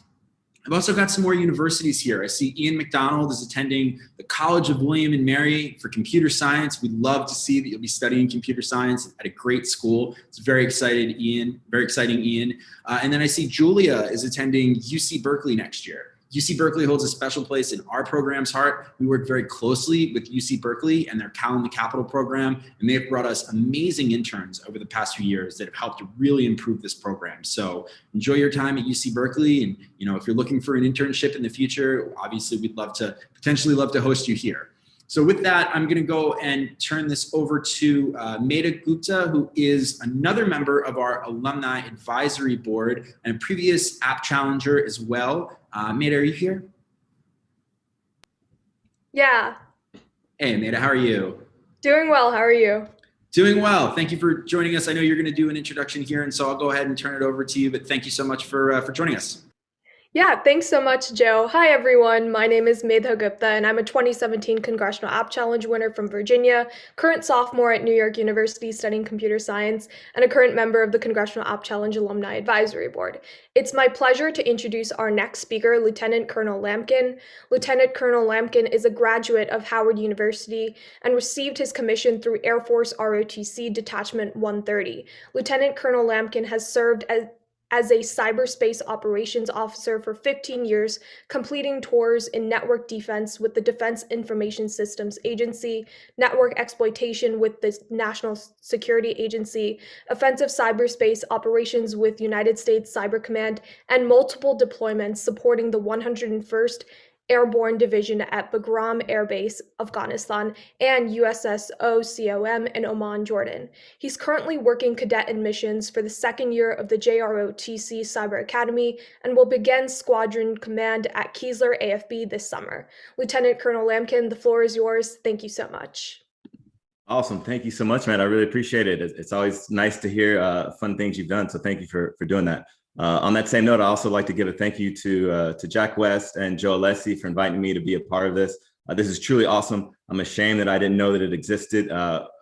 Speaker 1: I've also got some more universities here. I see Ian McDonald is attending the College of William and Mary for computer science. We'd love to see that you'll be studying computer science at a great school. It's very exciting, Ian. And then I see Julia is attending UC Berkeley next year. UC Berkeley holds a special place in our program's heart. We work very closely with UC Berkeley and their Cal in the Capital program, and they've brought us amazing interns over the past few years that have helped to really improve this program. So enjoy your time at UC Berkeley, and if you're looking for an internship in the future, obviously we'd potentially love to host you here. So with that, I'm going to go and turn this over to Maida Gupta, who is another member of our Alumni Advisory Board and a previous App Challenger as well. Maida, are you here?
Speaker 17: Yeah.
Speaker 1: Hey, Maida, how are you?
Speaker 17: Doing well. How are you?
Speaker 1: Doing well. Thank you for joining us. I know you're going to do an introduction here, and so I'll go ahead and turn it over to you, but thank you so much for joining us.
Speaker 17: Yeah, thanks so much, Joe. Hi, everyone. My name is Maida Gupta, and I'm a 2017 Congressional App Challenge winner from Virginia, current sophomore at New York University studying computer science, and a current member of the Congressional App Challenge Alumni Advisory Board. It's my pleasure to introduce our next speaker, Lieutenant Colonel Lamkin. Lieutenant Colonel Lamkin is a graduate of Howard University and received his commission through Air Force ROTC Detachment 130. Lieutenant Colonel Lamkin has served as a cyberspace operations officer for 15 years, completing tours in network defense with the Defense Information Systems Agency, network exploitation with the National Security Agency, offensive cyberspace operations with United States Cyber Command, and multiple deployments supporting the 101st Airborne Division at Bagram Air Base, Afghanistan, and USS OCOM in Oman, Jordan. He's currently working cadet admissions for the second year of the JROTC Cyber Academy and will begin squadron command at Keesler AFB this summer. Lieutenant Colonel Lamkin, the floor is yours. Thank you so much.
Speaker 18: Awesome. Thank you so much, man. I really appreciate it. It's always nice to hear fun things you've done. So thank you for doing that. On that same note, I also like to give a thank you to Jack West and Joe Alessi for inviting me to be a part of this. This is truly awesome. I'm ashamed that I didn't know that it existed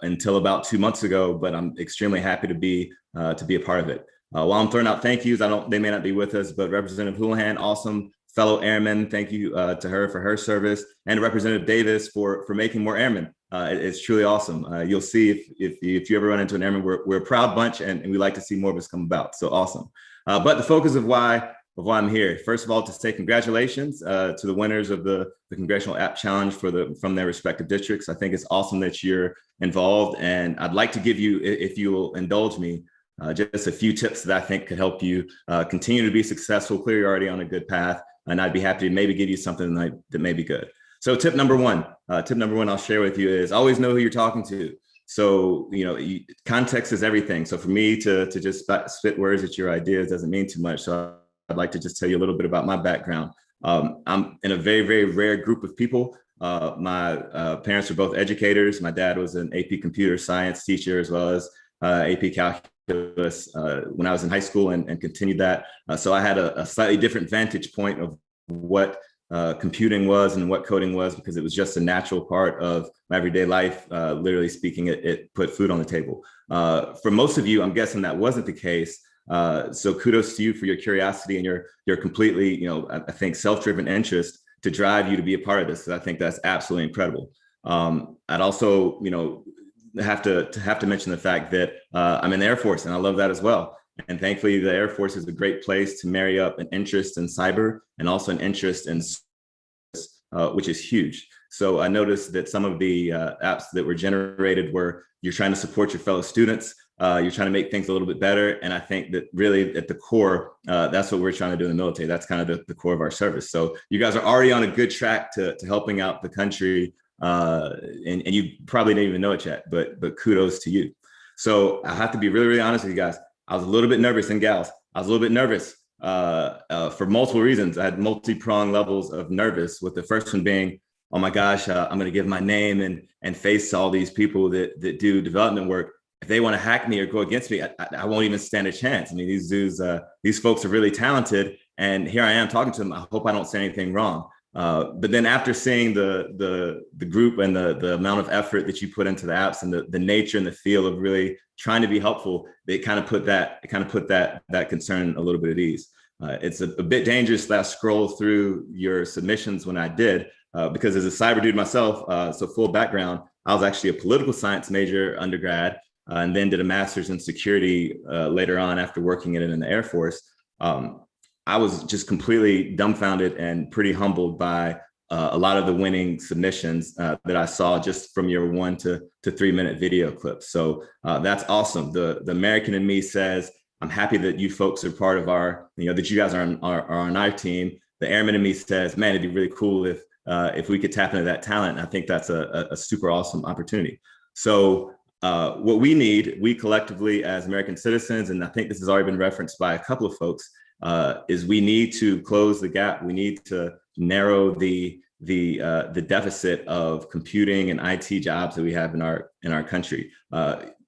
Speaker 18: until about 2 months ago, but I'm extremely happy to be a part of it. While I'm throwing out thank yous, they may not be with us, but Representative Houlihan, awesome fellow airman, thank you to her for her service, and Representative Davis for making more airmen. It's truly awesome. You'll see if you ever run into an airman, we're a proud bunch, and we like to see more of us come about. So awesome. But the focus of why why I'm here. First of all, to say congratulations to the winners of the Congressional App Challenge from their respective districts. I think it's awesome that you're involved, and I'd like to give you, if you will indulge me, just a few tips that I think could help you continue to be successful. Clearly, you're already on a good path, and I'd be happy to maybe give you something that may be good. So tip number one I'll share with you is always know who you're talking to. So, context is everything. So for me to just spit words at your ideas doesn't mean too much. So I'd like to just tell you a little bit about my background. I'm in a very, very rare group of people. My parents were both educators. My dad was an AP computer science teacher as well as AP calculus when I was in high school and continued that. So I had a slightly different vantage point of what computing was and what coding was, because it was just a natural part of my everyday life. Literally speaking, it put food on the table. For most of you, I'm guessing that wasn't the case. So kudos to you for your curiosity and your completely, I think self-driven interest to drive you to be a part of this. I think that's absolutely incredible. I'd also, have to mention the fact that I'm in the Air Force, and I love that as well. And thankfully, the Air Force is a great place to marry up an interest in cyber and also an interest in which is huge. So I noticed that some of the apps that were generated were you're trying to support your fellow students, you're trying to make things a little bit better. And I think that really at the core, that's what we're trying to do in the military. That's kind of the core of our service. So you guys are already on a good track to helping out the country. And you probably didn't even know it yet, but kudos to you. So I have to be really, really honest with you guys. I was a little bit nervous, and gals, I was a little bit nervous for multiple reasons. I had multi-pronged levels of nervous, with the first one being, oh my gosh, I'm going to give my name and face to all these people that do development work. If they want to hack me or go against me, I won't even stand a chance. I mean, these dudes, these folks are really talented, and here I am talking to them. I hope I don't say anything wrong. But then after seeing the group and the amount of effort that you put into the apps and the nature and the feel of really trying to be helpful, it kind of put that concern a little bit at ease. It's a bit dangerous that I scroll through your submissions when I did, because as a cyber dude myself, so full background, I was actually a political science major undergrad, and then did a master's in security later on after working in the Air Force. I was just completely dumbfounded and pretty humbled by a lot of the winning submissions that I saw just from your 1 to 3 minute video clips. So that's awesome. The American in me says, I'm happy that you folks are part of our, that you guys are on our team. The airman in me says, man, it'd be really cool if we could tap into that talent. And I think that's a super awesome opportunity. So what we collectively as American citizens, and I think this has already been referenced by a couple of folks, is we need to close the gap. We need to narrow the deficit of computing and IT jobs that we have in our country.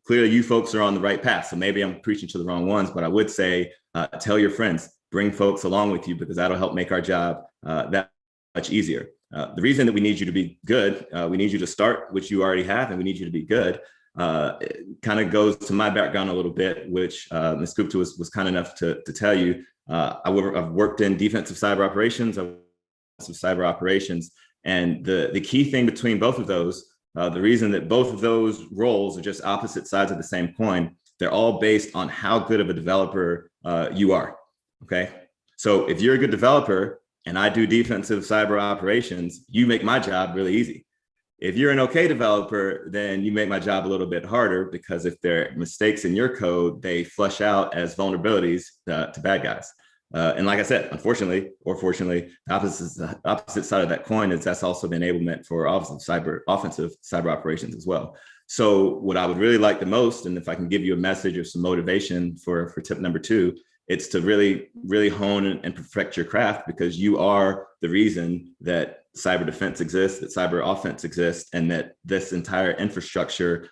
Speaker 18: Clearly, you folks are on the right path. So maybe I'm preaching to the wrong ones, but I would say tell your friends, bring folks along with you, because that'll help make our job that much easier. The reason that we need you to be good, we need you to start, which you already have, and we need you to be good. It kind of goes to my background a little bit, which Ms. Gupta was kind enough to tell you. I've worked in defensive cyber operations, and the key thing between both of those, the reason that both of those roles are just opposite sides of the same coin, they're all based on how good of a developer you are. Okay, so if you're a good developer and I do defensive cyber operations, you make my job really easy. If you're an okay developer, then you make my job a little bit harder, because if there are mistakes in your code, they flush out as vulnerabilities to bad guys. And like I said, unfortunately or fortunately, the opposite side of that coin is that's also the enablement for offensive cyber operations as well. So what I would really like the most, and if I can give you a message or some motivation for tip number 2, it's to really, really hone and perfect your craft, because you are the reason that cyber defense exists, that cyber offense exists, and that this entire infrastructure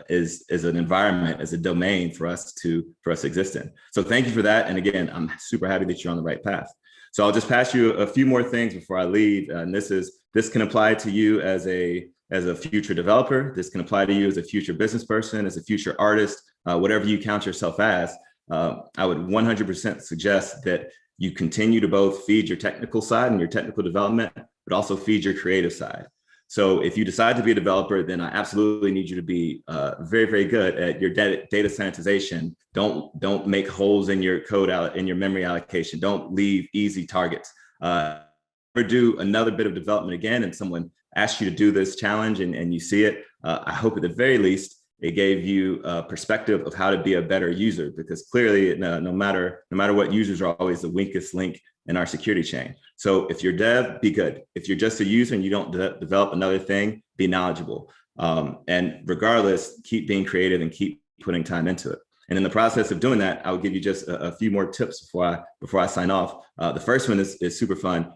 Speaker 18: is an environment, is a domain for us to exist in. So thank you for that. And again, I'm super happy that you're on the right path. So I'll just pass you a few more things before I leave. And this can apply to you as a future developer. This can apply to you as a future business person, as a future artist, whatever you count yourself as. I would 100% suggest that you continue to both feed your technical side and your technical development, but also feed your creative side. So if you decide to be a developer, then I absolutely need you to be very, very good at your data sanitization. Don't make holes in your code in your memory allocation. Don't leave easy targets. Or do another bit of development again, and someone asks you to do this challenge and you see it. I hope at the very least it gave you a perspective of how to be a better user, because clearly no matter what, users are always the weakest link in our security chain. So if you're dev, be good. If you're just a user and you don't develop another thing, be knowledgeable. And regardless, keep being creative and keep putting time into it. And in the process of doing that, I will give you just a few more tips before I sign off. The first one is super fun.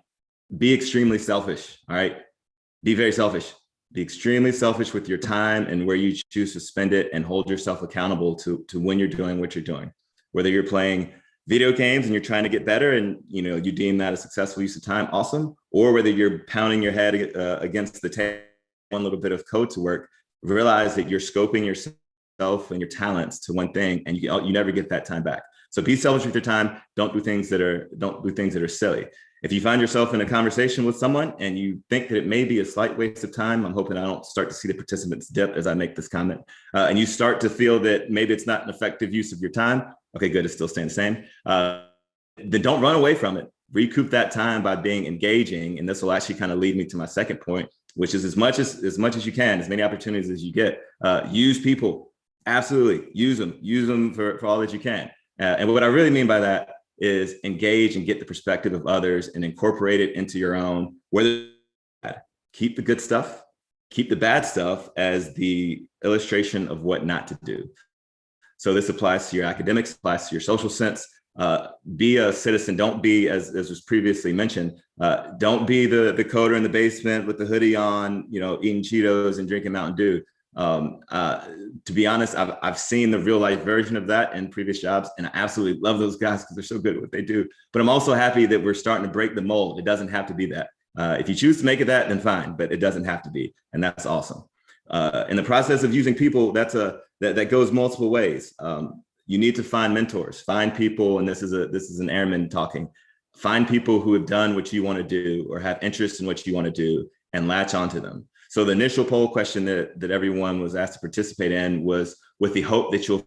Speaker 18: Be extremely selfish, all right? Be very selfish. Be extremely selfish with your time and where you choose to spend it, and hold yourself accountable to when you're doing what you're doing. Whether you're playing video games and you're trying to get better and you deem that a successful use of time, awesome. Or whether you're pounding your head against the table, one little bit of code to work, realize that you're scoping yourself and your talents to one thing, and you never get that time back. So be selfish with your time. Don't do things that are silly. If you find yourself in a conversation with someone and you think that it may be a slight waste of time, I'm hoping I don't start to see the participants dip as I make this comment, and you start to feel that maybe it's not an effective use of your time. Okay, good, it's still staying the same. Then don't run away from it. Recoup that time by being engaging. And this will actually kind of lead me to my second point, which is as much as you can, as many opportunities as you get, use people. Absolutely, use them for all that you can. And what I really mean by that is engage and get the perspective of others and incorporate it into your own. Whether keep the good stuff, keep the bad stuff as the illustration of what not to do. So this applies to your academics, applies to your social sense. Be a citizen. Don't be, as was previously mentioned, don't be the coder in the basement with the hoodie on, eating Cheetos and drinking Mountain Dew. To be honest, I've seen the real life version of that in previous jobs, and I absolutely love those guys because they're so good at what they do. But I'm also happy that we're starting to break the mold. It doesn't have to be that. If you choose to make it that, then fine, but it doesn't have to be, and that's awesome. In the process of using people, that goes multiple ways. You need to find mentors, find people, and this is an airman talking. Find people who have done what you want to do or have interest in what you want to do, and latch onto them. So the initial poll question that everyone was asked to participate in was with the hope that you'll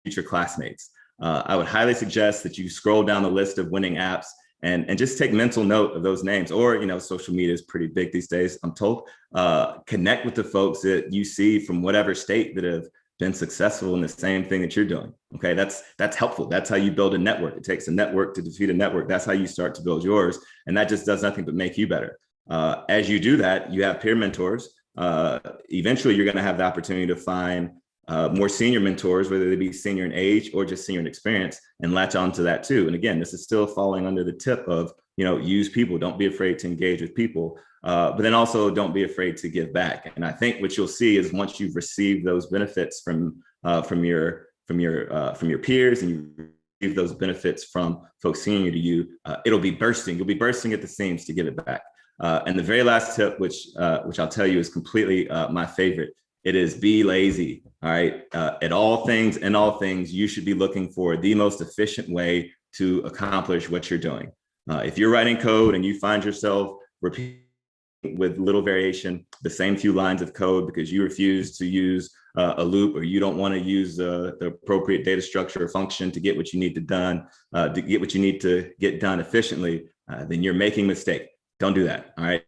Speaker 18: future classmates. I would highly suggest that you scroll down the list of winning apps and just take mental note of those names. Or, social media is pretty big these days, I'm told. Connect with the folks that you see from whatever state that have been successful in the same thing that you're doing. Okay, that's helpful. That's how you build a network. It takes a network to defeat a network. That's how you start to build yours. And that just does nothing but make you better. As you do that, you have peer mentors. Eventually, you're going to have the opportunity to find more senior mentors, whether they be senior in age or just senior in experience, and latch onto that too. And again, this is still falling under the tip of, use people. Don't be afraid to engage with people, but then also don't be afraid to give back. And I think what you'll see is once you've received those benefits from your peers, and you receive those benefits from folks senior to you, it'll be bursting. You'll be bursting at the seams to give it back. And the very last tip, which I'll tell you is completely my favorite, it is be lazy. All right. In all things, you should be looking for the most efficient way to accomplish what you're doing. If you're writing code and you find yourself repeating with little variation the same few lines of code because you refuse to use a loop, or you don't want to use the appropriate data structure or function to get what you need to get done efficiently, then you're making a mistake. Don't do that. All right.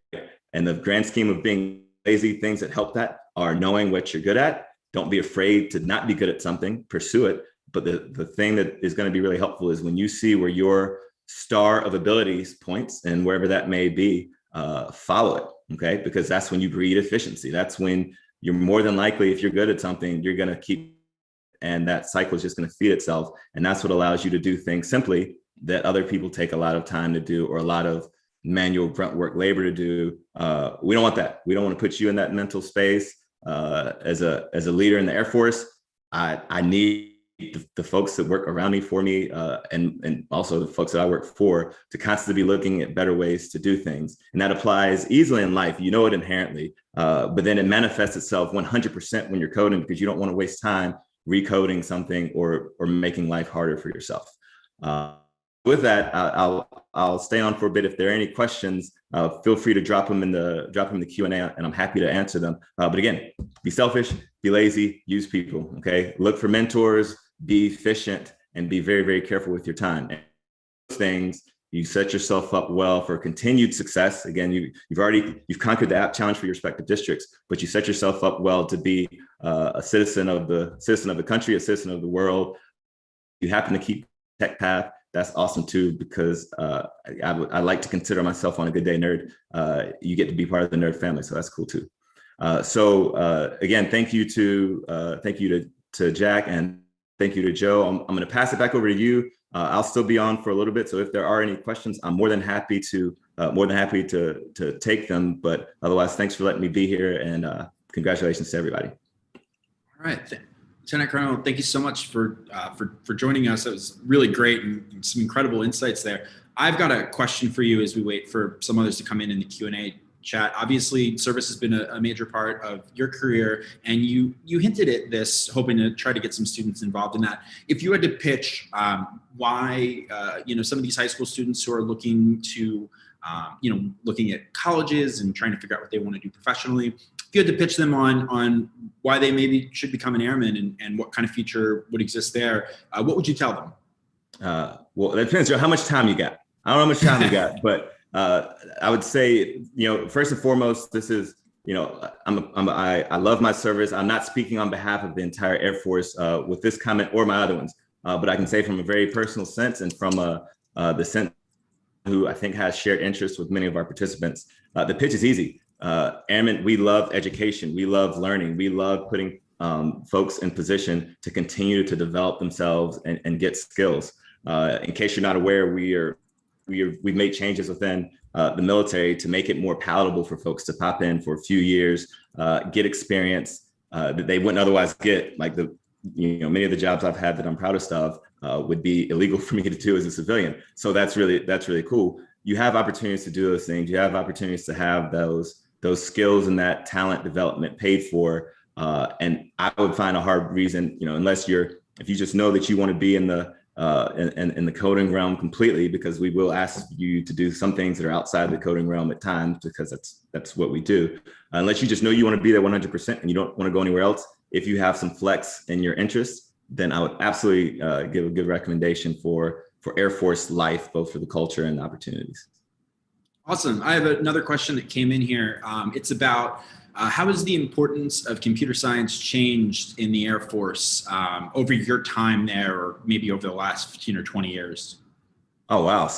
Speaker 18: And the grand scheme of being lazy, things that help that are knowing what you're good at. Don't be afraid to not be good at something, pursue it. But the thing that is going to be really helpful is when you see where your star of abilities points, and wherever that may be, follow it. Okay. Because that's when you breed efficiency. That's when you're more than likely, if you're good at something, you're going to keep, and that cycle is just going to feed itself. And that's what allows you to do things simply that other people take a lot of time to do, or a lot of manual grunt work labor to do. We don't want that. We don't want to put you in that mental space. As a leader in the Air Force, I need the folks that work around me for me, and also the folks that I work for, to constantly be looking at better ways to do things. And that applies easily in life. You know it inherently, but then it manifests itself 100% when you're coding, because you don't want to waste time recoding something or making life harder for yourself. with that, I'll stay on for a bit. If there are any questions, feel free to drop them in the Q&A, and I'm happy to answer them. But again, be selfish, be lazy, use people. Okay, look for mentors, be efficient, and be very, very careful with your time. And those things, you set yourself up well for continued success. Again, you've conquered the app challenge for your respective districts, but you set yourself up well to be a citizen of the country, a citizen of the world. You happen to keep tech path, that's awesome too, because I like to consider myself on a good day nerd. You get to be part of the nerd family, so that's cool too. Again, thank you to Jack, and thank you to Joe. I'm going to pass it back over to you. I'll still be on for a little bit, so if there are any questions, I'm more than happy to take them. But otherwise, thanks for letting me be here, and congratulations to everybody.
Speaker 1: All right. Lieutenant Colonel, thank you so much for joining us. That was really great and some incredible insights there. I've got a question for you as we wait for some others to come in the Q&A chat. Obviously, service has been a major part of your career, and you hinted at this, hoping to try to get some students involved in that. If you had to pitch why some of these high school students who are looking to looking at colleges and trying to figure out what they want to do professionally, if you had to pitch them on why they maybe should become an airman and what kind of future would exist there, what would you tell them?
Speaker 18: Well, it depends on how much time you got. I don't know how much time you got, but I would say, first and foremost, this is, I love my service. I'm not speaking on behalf of the entire Air Force with this comment or my other ones, but I can say from a very personal sense and from the sense who I think has shared interests with many of our participants. The pitch is easy. Airmen, we love education. We love learning. We love putting folks in position to continue to develop themselves and get skills. In case you're not aware, we've made changes within the military to make it more palatable for folks to pop in for a few years, get experience that they wouldn't otherwise get. Like many of the jobs I've had that I'm proudest of would be illegal for me to do as a civilian. So that's really cool. You have opportunities to do those things. You have opportunities to have those skills and that talent development paid for. And I would find a hard reason, if you just know that you want to be in the coding realm completely, because we will ask you to do some things that are outside the coding realm at times, because that's what we do. Unless you just know you want to be there 100% and you don't want to go anywhere else. If you have some flex in your interest, then I would absolutely give a good recommendation for Air Force life, both for the culture and the opportunities.
Speaker 1: Awesome. I have another question that came in here. It's about how has the importance of computer science changed in the Air Force over your time there, or maybe over the last 15 or 20 years?
Speaker 18: Oh, wow. I'll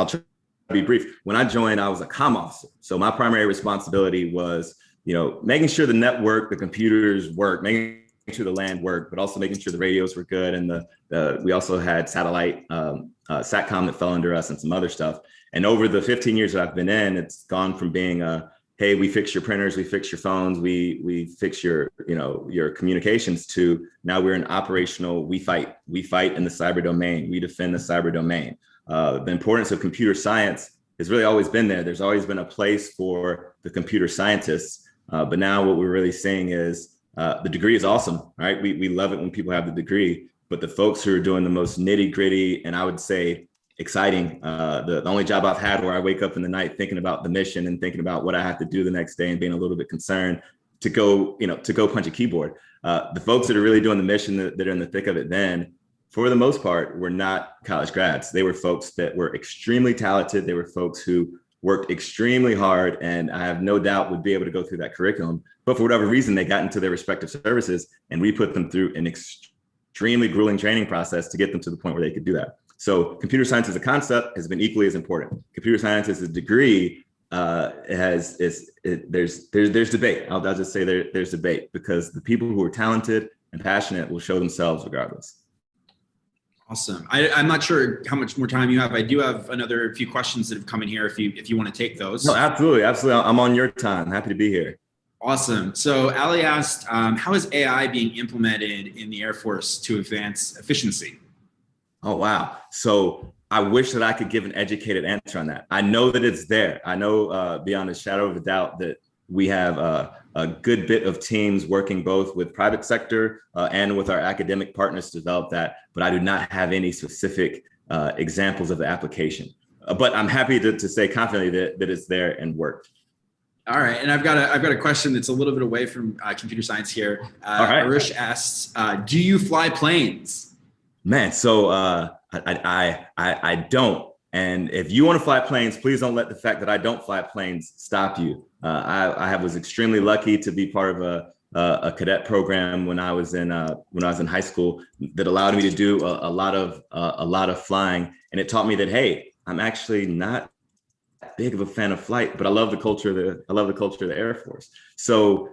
Speaker 18: try to be brief. When I joined, I was a comm officer. So my primary responsibility was, making sure the network, the computers work, making sure the LAN worked, but also making sure the radios were good. And we also had satellite SATCOM that fell under us and some other stuff. And over the 15 years that I've been in, it's gone from being hey, we fix your printers, we fix your phones, we fix your communications, to now we're in operational, we fight in the cyber domain, we defend the cyber domain. The importance of computer science has really always been there. There's always been a place for the computer scientists, but now what we're really seeing is the degree is awesome, right? We love it when people have the degree, but the folks who are doing the most nitty gritty, and I would say exciting, the only job I've had where I wake up in the night thinking about the mission and thinking about what I have to do the next day and being a little bit concerned to go punch a keyboard. The folks that are really doing the mission that are in the thick of it then, for the most part, were not college grads. They were folks that were extremely talented. They were folks who worked extremely hard, and I have no doubt would be able to go through that curriculum. But for whatever reason, they got into their respective services, and we put them through an extremely grueling training process to get them to the point where they could do that. So computer science as a concept has been equally as important. Computer science as a degree there's debate. I'll just say there's debate, because the people who are talented and passionate will show themselves regardless.
Speaker 1: Awesome. I'm not sure how much more time you have. I do have another few questions that have come in here if you want to take those.
Speaker 18: No, absolutely. I'm on your time. Happy to be here.
Speaker 1: Awesome. So Ali asked, how is AI being implemented in the Air Force to advance efficiency?
Speaker 18: Oh, wow. So I wish that I could give an educated answer on that. I know that it's there. I know beyond a shadow of a doubt that we have a good bit of teams working both with private sector and with our academic partners to develop that, but I do not have any specific examples of the application. But I'm happy to say confidently that it's there and worked.
Speaker 1: All right, and I've got a question that's a little bit away from computer science here.
Speaker 18: All right.
Speaker 1: Arish asks, do you fly planes?
Speaker 18: Man, so I don't. And if you want to fly planes, please don't let the fact that I don't fly planes stop you. I was extremely lucky to be part of a cadet program when I was in high school that allowed me to do a lot of flying, and it taught me that, hey, I'm actually not big of a fan of flight, but I love the culture of the Air Force. So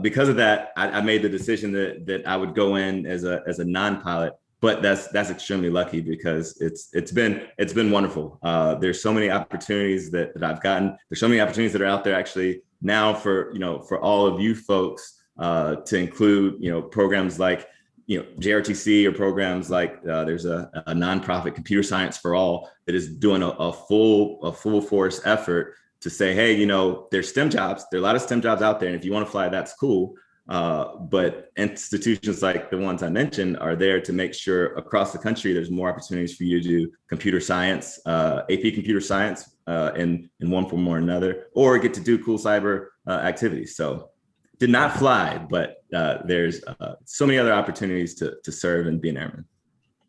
Speaker 18: because of that, I made the decision that I would go in as a non-pilot. But that's extremely lucky because it's been wonderful. There's so many opportunities that I've gotten. There's so many opportunities that are out there actually now for all of you folks to include programs like JRTC, or programs like there's a nonprofit, Computer Science for All, that is doing a full force effort to say, hey, there's STEM jobs. There are a lot of STEM jobs out there, and if you want to fly, that's cool. But institutions like the ones I mentioned are there to make sure across the country there's more opportunities for you to do computer science, AP computer science in one form or another, or get to do cool cyber activities. So did not fly, but there's so many other opportunities to serve and be an airman.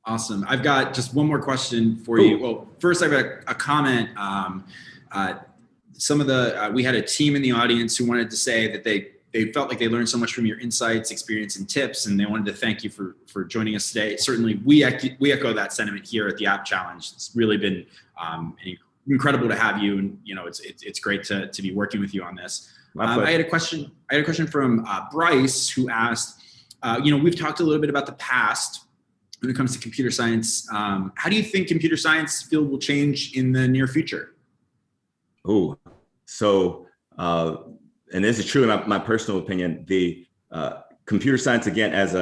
Speaker 1: Awesome. I've got just one more question for
Speaker 18: Cool.
Speaker 1: you. Well, first I've got a comment. We had a team in the audience who wanted to say that they felt like they learned so much from your insights, experience, and tips, and they wanted to thank you for joining us today. Certainly, we echo that sentiment here at the App Challenge. It's really been incredible to have you, and it's great to be working with you on this. I had a question from Bryce, who asked, we've talked a little bit about the past when it comes to computer science. How do you think computer science field will change in the near future?
Speaker 18: And this is truly my personal opinion. The computer science, again, as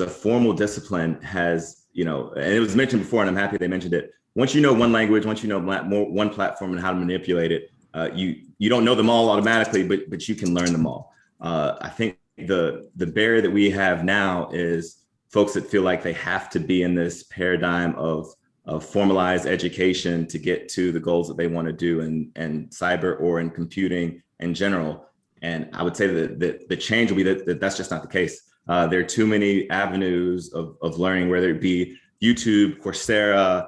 Speaker 18: a formal discipline, has and it was mentioned before, and I'm happy they mentioned it. Once you know one language, once you know one platform and how to manipulate it, you don't know them all automatically, but you can learn them all. I think the barrier that we have now is folks that feel like they have to be in this paradigm of formalized education to get to the goals that they want to do in cyber or in computing in general. And I would say that the change will be that that's just not the case. There are too many avenues of learning, whether it be YouTube, Coursera,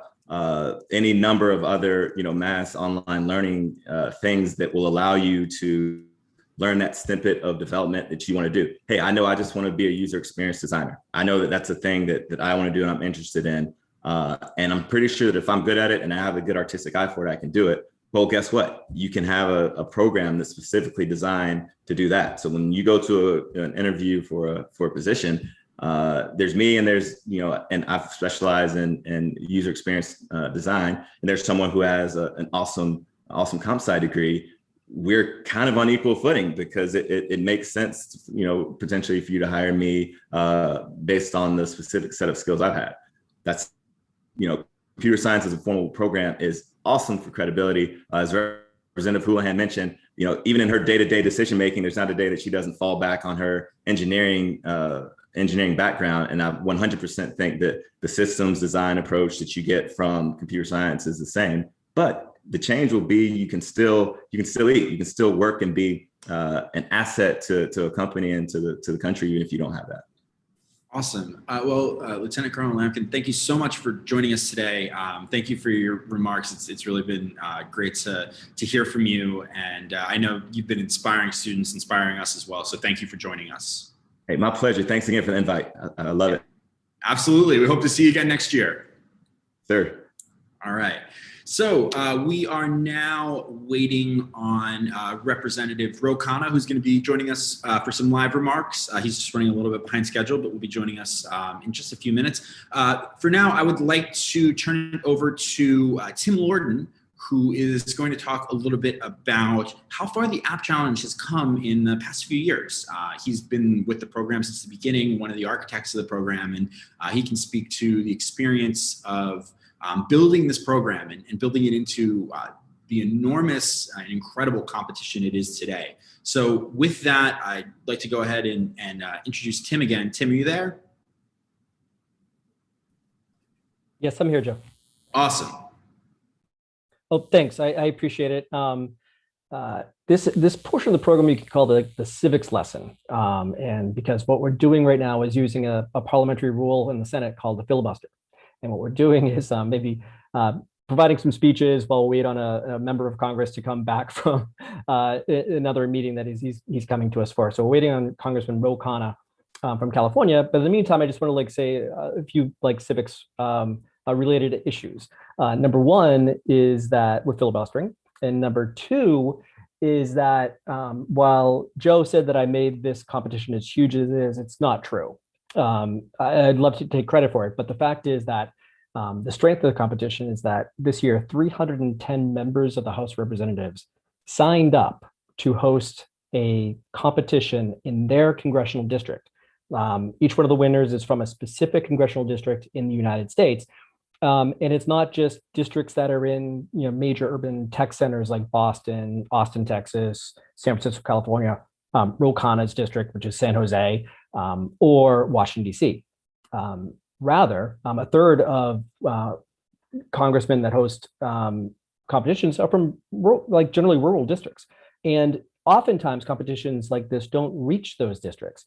Speaker 18: any number of other mass online learning things that will allow you to learn that snippet of development that you want to do. Hey, I know I just want to be a user experience designer. I know that that's a thing that I want to do and I'm interested in. And I'm pretty sure that if I'm good at it and I have a good artistic eye for it, I can do it. Well, guess what? You can have a program that's specifically designed to do that. So when you go to an interview for a position, there's me and there's, and I've specialized in user experience design, and there's someone who has an awesome comp sci degree. We're kind of on equal footing because it makes sense, potentially for you to hire me based on the specific set of skills I've had. That's, computer science as a formal program is awesome for credibility. As Representative Houlihan mentioned, even in her day-to-day decision-making, there's not a day that she doesn't fall back on her engineering background. And I 100% think that the systems design approach that you get from computer science is the same, but the change will be you can still eat, you can still work and be an asset to a company and to the country, even if you don't have that.
Speaker 1: Awesome. Lieutenant Colonel Lamkin, thank you so much for joining us today. Thank you for your remarks. It's really been great to hear from you. And I know you've been inspiring students, inspiring us as well. So thank you for joining us.
Speaker 18: Hey, my pleasure. Thanks again for the invite. I love it.
Speaker 1: Absolutely. We hope to see you again next year.
Speaker 18: Sure.
Speaker 1: All right. So we are now waiting on Representative Khanna, who's going to be joining us for some live remarks. He's just running a little bit behind schedule, but will be joining us in just a few minutes. For now, I would like to turn it over to Tim Lorden, who is going to talk a little bit about how far the App Challenge has come in the past few years. He's been with the program since the beginning, one of the architects of the program, and he can speak to the experience of building this program and building it into the enormous and incredible competition it is today. So with that, I'd like to go ahead and introduce Tim again. Tim, are you there?
Speaker 8: Yes, I'm here, Joe.
Speaker 1: Awesome.
Speaker 8: Oh, thanks. I appreciate it. This portion of the program you could call the civics lesson. And because what we're doing right now is using a parliamentary rule in the Senate called the filibuster. And what we're doing is maybe providing some speeches while we wait on a member of Congress to come back from another meeting that he's coming to us for. So we're waiting on Congressman Khanna from California. But in the meantime, I just want to say a few civics related issues. Number one is that we're filibustering. And number two is that while Joe said that I made this competition as huge as it is, it's not true. I'd love to take credit for it, but the fact is that the strength of the competition is that this year, 310 members of the House of Representatives signed up to host a competition in their congressional district. Each one of the winners is from a specific congressional district in the United States. And it's not just districts that are in major urban tech centers like Boston, Austin, Texas, San Francisco, California, Ro Khanna's district, which is San Jose, or Washington, D.C. Rather, a third of congressmen that host competitions are from generally rural districts. And oftentimes competitions like this don't reach those districts.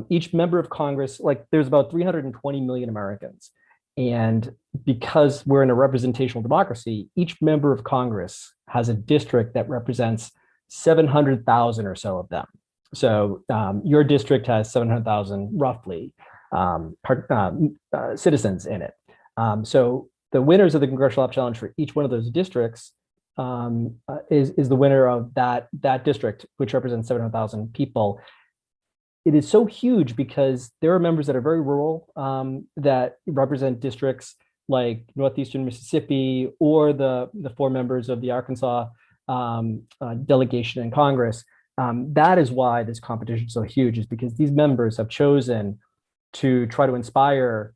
Speaker 8: Each member of Congress, there's about 320 million Americans. And because we're in a representational democracy, each member of Congress has a district that represents 700,000 or so of them. So your district has 700,000 roughly citizens in it. So the winners of the Congressional App Challenge for each one of those districts is the winner of that district, which represents 700,000 people. It is so huge because there are members that are very rural that represent districts like Northeastern Mississippi or the 4 members of the Arkansas delegation in Congress. That is why this competition is so huge, is because these members have chosen to try to inspire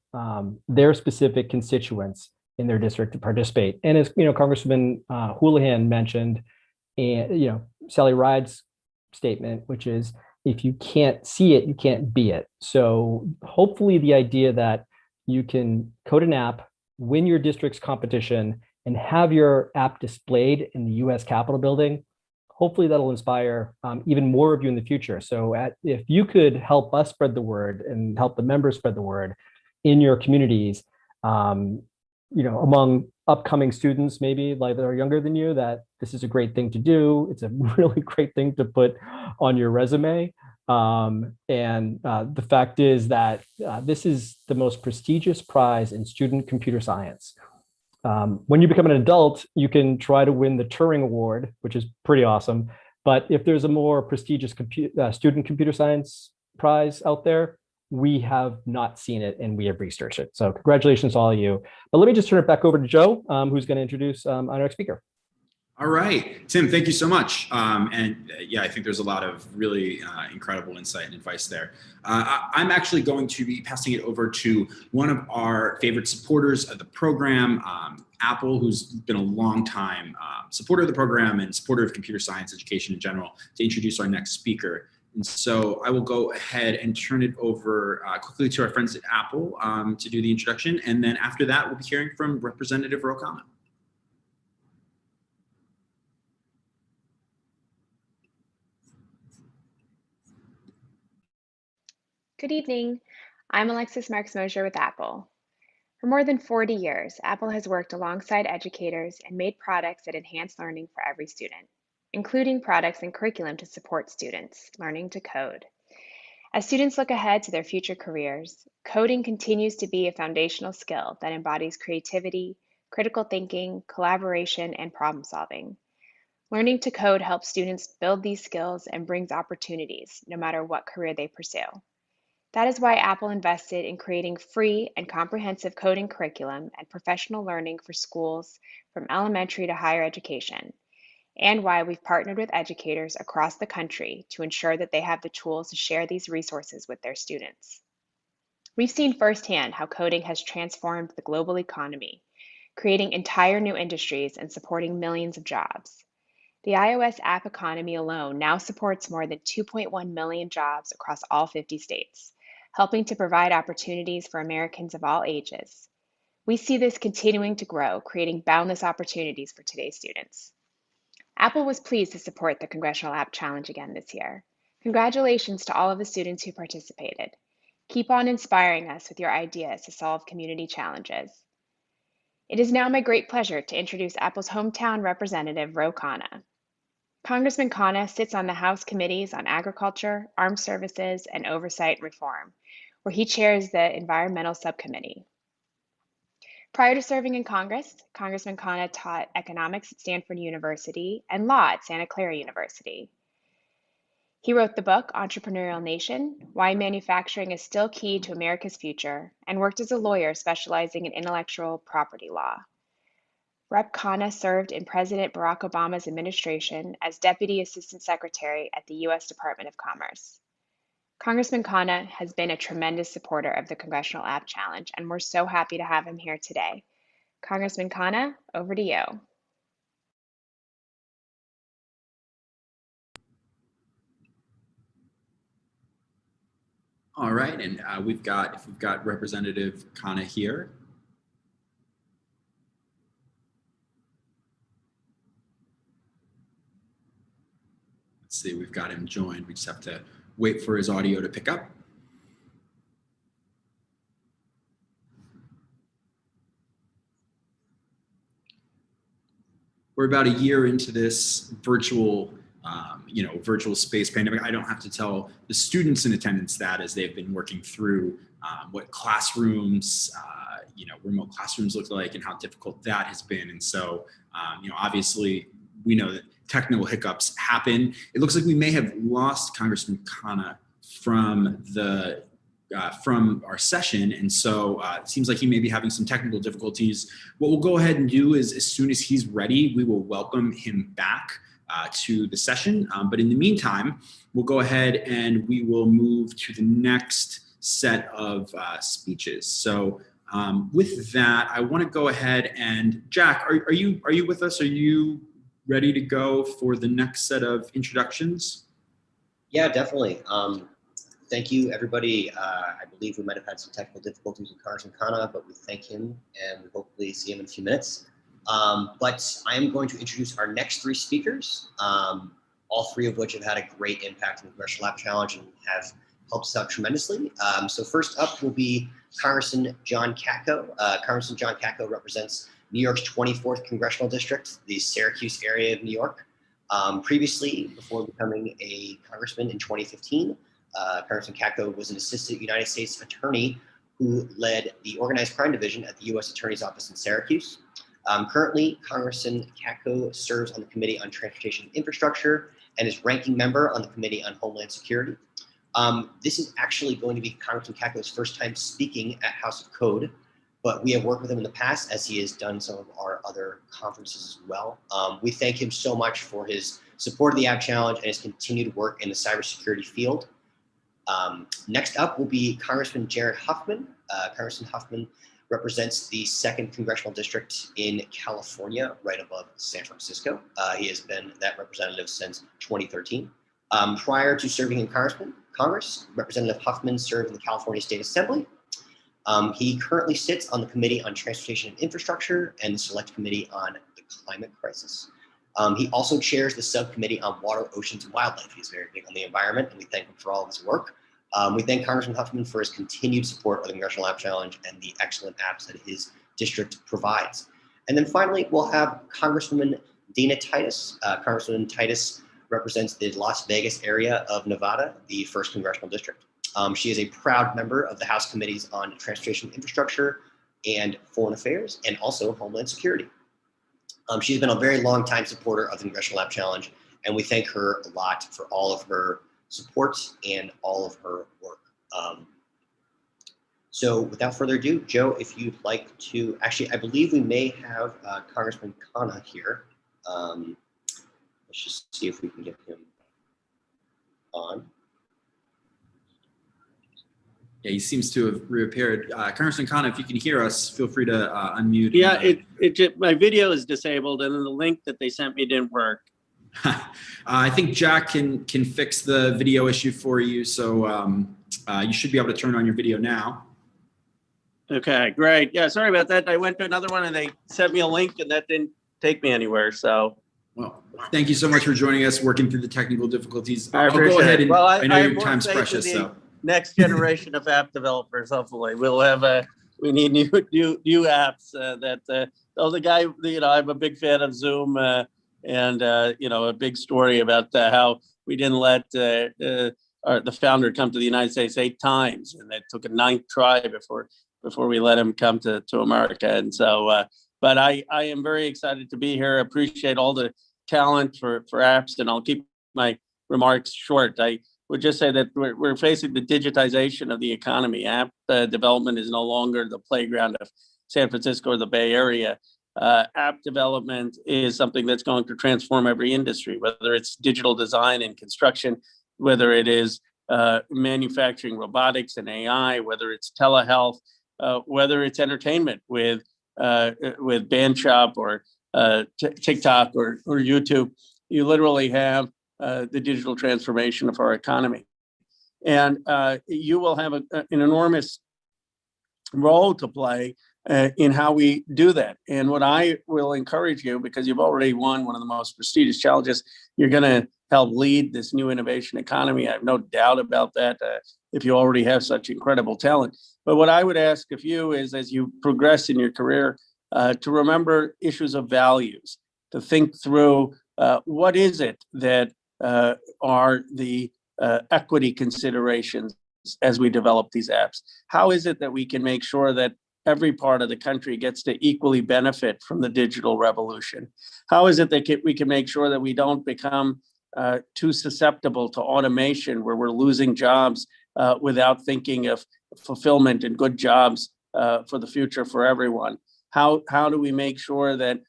Speaker 8: their specific constituents in their district to participate. And as Congresswoman Houlihan mentioned, and Sally Ride's statement, which is, if you can't see it, you can't be it. So hopefully the idea that you can code an app, win your district's competition, and have your app displayed in the US Capitol building, hopefully that'll inspire even more of you in the future. So if you could help us spread the word and help the members spread the word in your communities, among upcoming students, maybe that are younger than you, that this is a great thing to do. It's a really great thing to put on your resume. The fact is that this is the most prestigious prize in student computer science. When you become an adult, you can try to win the Turing Award, which is pretty awesome. But if there's a more prestigious student computer science prize out there, we have not seen it and we have researched it. So congratulations to all of you. But let me just turn it back over to Joe, who's going to introduce our next speaker.
Speaker 1: All right, Tim, thank you so much. Yeah, I think there's a lot of really incredible insight and advice there. I'm actually going to be passing it over to one of our favorite supporters of the program, Apple, who's been a long time supporter of the program and supporter of computer science education in general, to introduce our next speaker. And so I will go ahead and turn it over quickly to our friends at Apple to do the introduction. And then after that, we'll be hearing from Representative Ro Khanna.
Speaker 19: Good evening. I'm Alexis Marks-Mosher with Apple. For more than 40 years, Apple has worked alongside educators and made products that enhance learning for every student, including products and curriculum to support students learning to code. As students look ahead to their future careers, coding continues to be a foundational skill that embodies creativity, critical thinking, collaboration, and problem solving. Learning to code helps students build these skills and brings opportunities, no matter what career they pursue. That is why Apple invested in creating free and comprehensive coding curriculum and professional learning for schools from elementary to higher education, and why we've partnered with educators across the country to ensure that they have the tools to share these resources with their students. We've seen firsthand how coding has transformed the global economy, creating entire new industries and supporting millions of jobs. The iOS app economy alone now supports more than 2.1 million jobs across all 50 states, helping to provide opportunities for Americans of all ages. We see this continuing to grow, creating boundless opportunities for today's students. Apple was pleased to support the Congressional App Challenge again this year. Congratulations to all of the students who participated. Keep on inspiring us with your ideas to solve community challenges. It is now my great pleasure to introduce Apple's hometown representative, Ro Khanna. Congressman Connor sits on the House Committees on Agriculture, Armed Services, and Oversight Reform, where he chairs the Environmental Subcommittee. Prior to serving in Congress, Congressman Khanna taught economics at Stanford University and law at Santa Clara University. He wrote the book Entrepreneurial Nation: Why Manufacturing is Still Key to America's Future, and worked as a lawyer specializing in intellectual property law. Rep. Khanna served in President Barack Obama's administration as Deputy Assistant Secretary at the U.S. Department of Commerce. Congressman Khanna has been a tremendous supporter of the Congressional App Challenge, and we're so happy to have him here today. Congressman Khanna, over to you.
Speaker 1: All right, and we've got Representative Khanna here. Let's see, we've got him joined. We just have to wait for his audio to pick up. We're about a year into this virtual space pandemic. I don't have to tell the students in attendance that, as they've been working through what classrooms, remote classrooms look like and how difficult that has been. And so, obviously we know that technical hiccups happen. It looks like we may have lost Congressman Khanna from our session. And so it seems like he may be having some technical difficulties. What we'll go ahead and do is, as soon as he's ready, we will welcome him back to the session. But in the meantime, we'll go ahead and we will move to the next set of speeches. So with that, I want to go ahead and Jack, are you with us? Are you ready to go for the next set of introductions?
Speaker 3: Yeah, definitely. Thank you, everybody. I believe we might have had some technical difficulties with Congressman Connor, but we thank him and we hopefully see him in a few minutes. But I am going to introduce our next three speakers, all three of which have had a great impact in the Congressional App Challenge and have helped us out tremendously. So first up will be Congressman John Kacco. Congressman John Kacco represents New York's 24th Congressional District, the Syracuse area of New York. Previously, before becoming a congressman in 2015, Congressman Katko was an assistant United States attorney who led the Organized Crime Division at the U.S. Attorney's Office in Syracuse. Currently, Congressman Katko serves on the Committee on Transportation and Infrastructure and is ranking member on the Committee on Homeland Security. This is actually going to be Congressman Katko's first time speaking at House of Code, but we have worked with him in the past as he has done some of our other conferences as well. We thank him so much for his support of the App Challenge and his continued work in the cybersecurity field. Next up will be Congressman Jared Huffman. Congressman Huffman represents the 2nd Congressional District in California, right above San Francisco. He has been that representative since 2013. Prior to serving in Congress, Representative Huffman served in the California State Assembly. He currently sits on the Committee on Transportation and Infrastructure and the Select Committee on the Climate Crisis. He also chairs the Subcommittee on Water, Oceans, and Wildlife. He's very big on the environment, and we thank him for all of his work. We thank Congressman Huffman for his continued support of the Congressional App Challenge and the excellent apps that his district provides. And then finally, we'll have Congresswoman Dina Titus. Congresswoman Titus represents the Las Vegas area of Nevada, the 1st Congressional District. She is a proud member of the House Committees on Transportation Infrastructure and Foreign Affairs, and also Homeland Security. She's been a very long time supporter of the Congressional App Challenge, and we thank her a lot for all of her support and all of her work. So without further ado, Joe, if you'd like to, actually, I believe we may have Congressman Khanna here. Let's just see if we can get him on.
Speaker 1: Yeah, he seems to have reappeared. Congressman Connor, if you can hear us, feel free to unmute.
Speaker 20: Yeah, my video is disabled, and then the link that they sent me didn't work.
Speaker 1: I think Jack can fix the video issue for you, so you should be able to turn on your video now.
Speaker 20: Okay, great. Yeah, sorry about that. I went to another one, and they sent me a link, and that didn't take me anywhere. So,
Speaker 1: well, thank you so much for joining us, working through the technical difficulties.
Speaker 20: I
Speaker 1: I'll go ahead and I know your time's precious, so.
Speaker 20: Next generation of app developers, hopefully we'll have we need new apps the guy, I'm a big fan of Zoom, and a big story about how we didn't let the founder come to the United States 8 times, and it took a 9th try before we let him come to America. And so but I am very excited to be here. I appreciate all the talent for apps, and I'll keep my remarks short. I would just say that we're facing the digitization of the economy. App development is no longer the playground of San Francisco or the Bay Area. App development is something that's going to transform every industry, whether it's digital design and construction, whether it is manufacturing, robotics and AI, whether it's telehealth, whether it's entertainment with Bandshop or TikTok or YouTube. You literally have the digital transformation of our economy. And you will have an enormous role to play in how we do that. And what I will encourage you, because you've already won one of the most prestigious challenges, you're going to help lead this new innovation economy. I have no doubt about that, if you already have such incredible talent. But what I would ask of you is, as you progress in your career, to remember issues of values, to think through what is it that are the equity considerations as we develop these apps? How is it that we can make sure that every part of the country gets to equally benefit from the digital revolution? How is it that we can make sure that we don't become too susceptible to automation, where we're losing jobs without thinking of fulfillment and good jobs for the future for everyone? How do we make sure that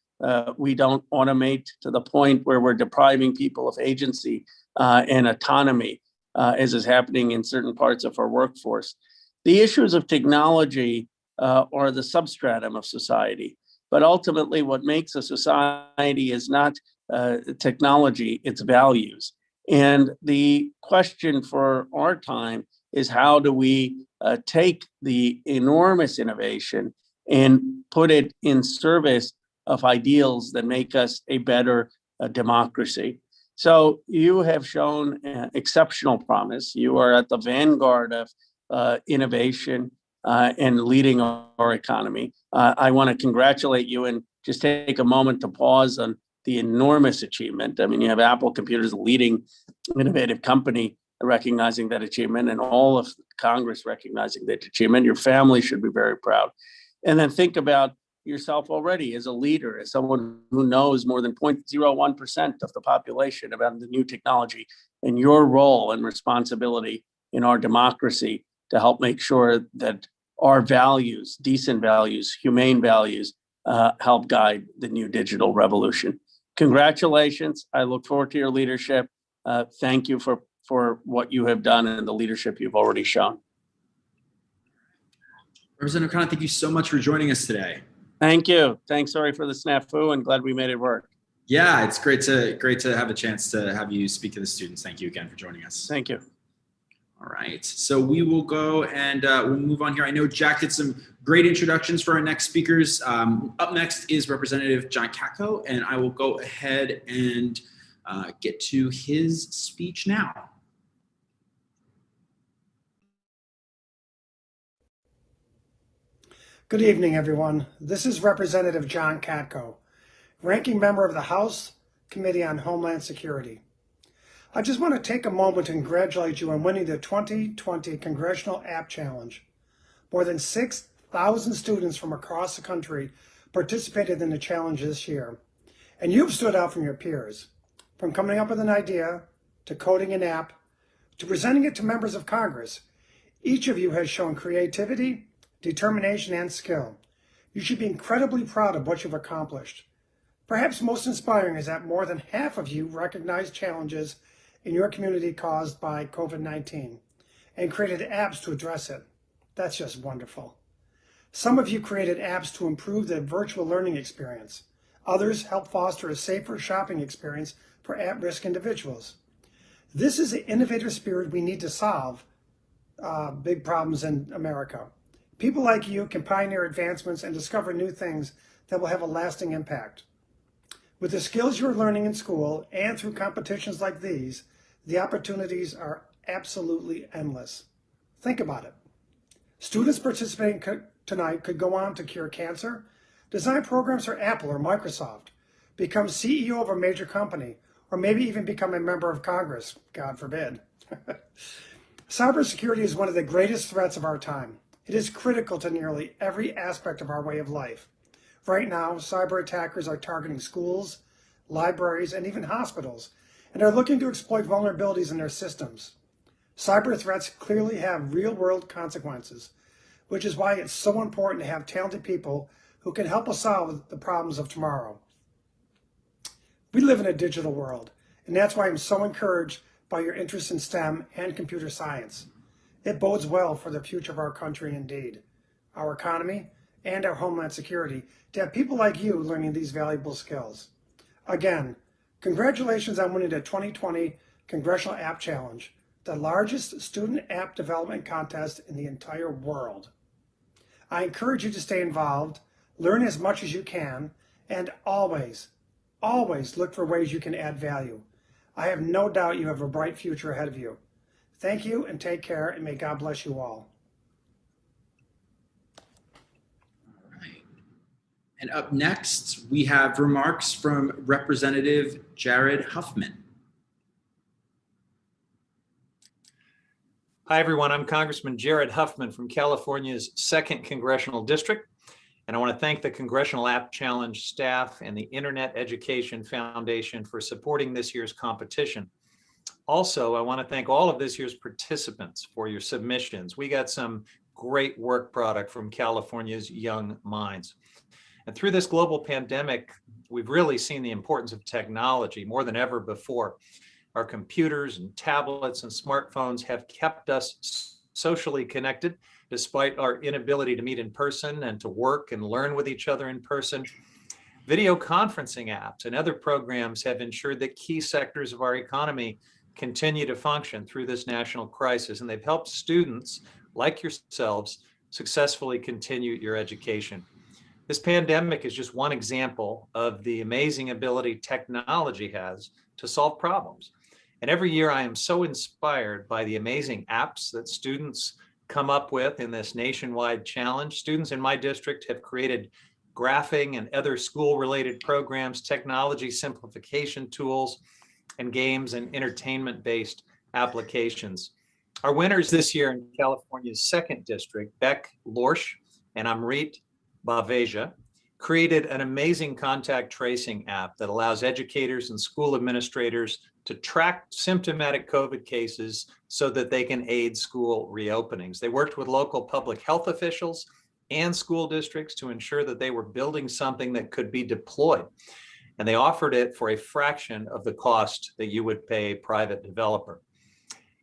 Speaker 20: we don't automate to the point where we're depriving people of agency and autonomy, as is happening in certain parts of our workforce? The issues of technology are the substratum of society, but ultimately what makes a society is not technology, it's values. And the question for our time is, how do we take the enormous innovation and put it in service of ideals that make us a better democracy? So you have shown exceptional promise. You are at the vanguard of innovation and leading our economy. I want to congratulate you and just take a moment to pause on the enormous achievement. I mean, you have Apple Computers, leading innovative company, recognizing that achievement, and all of Congress recognizing that achievement. Your family should be very proud. And then think about yourself already as a leader, as someone who knows more than 0.01% of the population about the new technology, and your role and responsibility in our democracy to help make sure that our values, decent values, humane values, help guide the new digital revolution. Congratulations. I look forward to your leadership. Thank you for what you have done and the leadership you've already shown.
Speaker 1: Representative Khanna, thank you so much for joining us today.
Speaker 20: Thank you. Thanks. Sorry for the snafu, and glad we made it work.
Speaker 1: Yeah, it's great to have a chance to have you speak to the students. Thank you again for joining us.
Speaker 20: Thank you.
Speaker 1: All right, so we will go and we'll move on here. I know Jack did some great introductions for our next speakers. Up next is Representative John Kacco, and I will go ahead and get to his speech now.
Speaker 21: Good evening, everyone. This is Representative John Katko, Ranking Member of the House Committee on Homeland Security. I just want to take a moment to congratulate you on winning the 2020 Congressional App Challenge. More than 6,000 students from across the country participated in the challenge this year, and you've stood out from your peers. From coming up with an idea, to coding an app, to presenting it to members of Congress, each of you has shown creativity, determination, and skill. You should be incredibly proud of what you've accomplished. Perhaps most inspiring is that more than half of you recognized challenges in your community caused by COVID-19 and created apps to address it. That's just wonderful. Some of you created apps to improve the virtual learning experience. Others help foster a safer shopping experience for at-risk individuals. This is the innovative spirit we need to solve big problems in America. People like you can pioneer advancements and discover new things that will have a lasting impact. With the skills you're learning in school and through competitions like these, the opportunities are absolutely endless. Think about it. Students participating tonight could go on to cure cancer, design programs for Apple or Microsoft, become CEO of a major company, or maybe even become a member of Congress, God forbid. Cybersecurity is one of the greatest threats of our time. It is critical to nearly every aspect of our way of life. Right now, cyber attackers are targeting schools, libraries, and even hospitals, and are looking to exploit vulnerabilities in their systems. Cyber threats clearly have real-world consequences, which is why it's so important to have talented people who can help us solve the problems of tomorrow. We live in a digital world, and that's why I'm so encouraged by your interest in STEM and computer science. It bodes well for the future of our country indeed, our economy, and our homeland security to have people like you learning these valuable skills. Again, congratulations on winning the 2020 Congressional App Challenge, the largest student app development contest in the entire world. I encourage you to stay involved, learn as much as you can, and always look for ways you can add value. I have no doubt you have a bright future ahead of you. Thank you and take care, and may God bless you all.
Speaker 1: All right. And up next, we have remarks from Representative Jared Huffman.
Speaker 2: Hi, everyone. I'm Congressman Jared Huffman from California's 2nd Congressional District, and I want to thank the Congressional App Challenge staff and the Internet Education Foundation for supporting this year's competition. Also, I want to thank all of this year's participants for your submissions. We got some great work product from California's young minds. And through this global pandemic, we've really seen the importance of technology more than ever before. Our computers and tablets and smartphones have kept us socially connected despite our inability to meet in person and to work and learn with each other in person. Video conferencing apps and other programs have ensured that key sectors of our economy continue to function through this national crisis, and they've helped students like yourselves successfully continue your education. This pandemic is just one example of the amazing ability technology has to solve problems. And every year I am so inspired by the amazing apps that students come up with in this nationwide challenge. Students in my district have created graphing and other school-related programs, technology simplification tools, and games and entertainment-based applications. Our winners this year in California's 2nd District, Beck Lorsch and Amrit Baveja, created an amazing contact tracing app that allows educators and school administrators to track symptomatic COVID cases so that they can aid school reopenings. They worked with local public health officials and school districts to ensure that they were building something that could be deployed. And they offered it for a fraction of the cost that you would pay a private developer.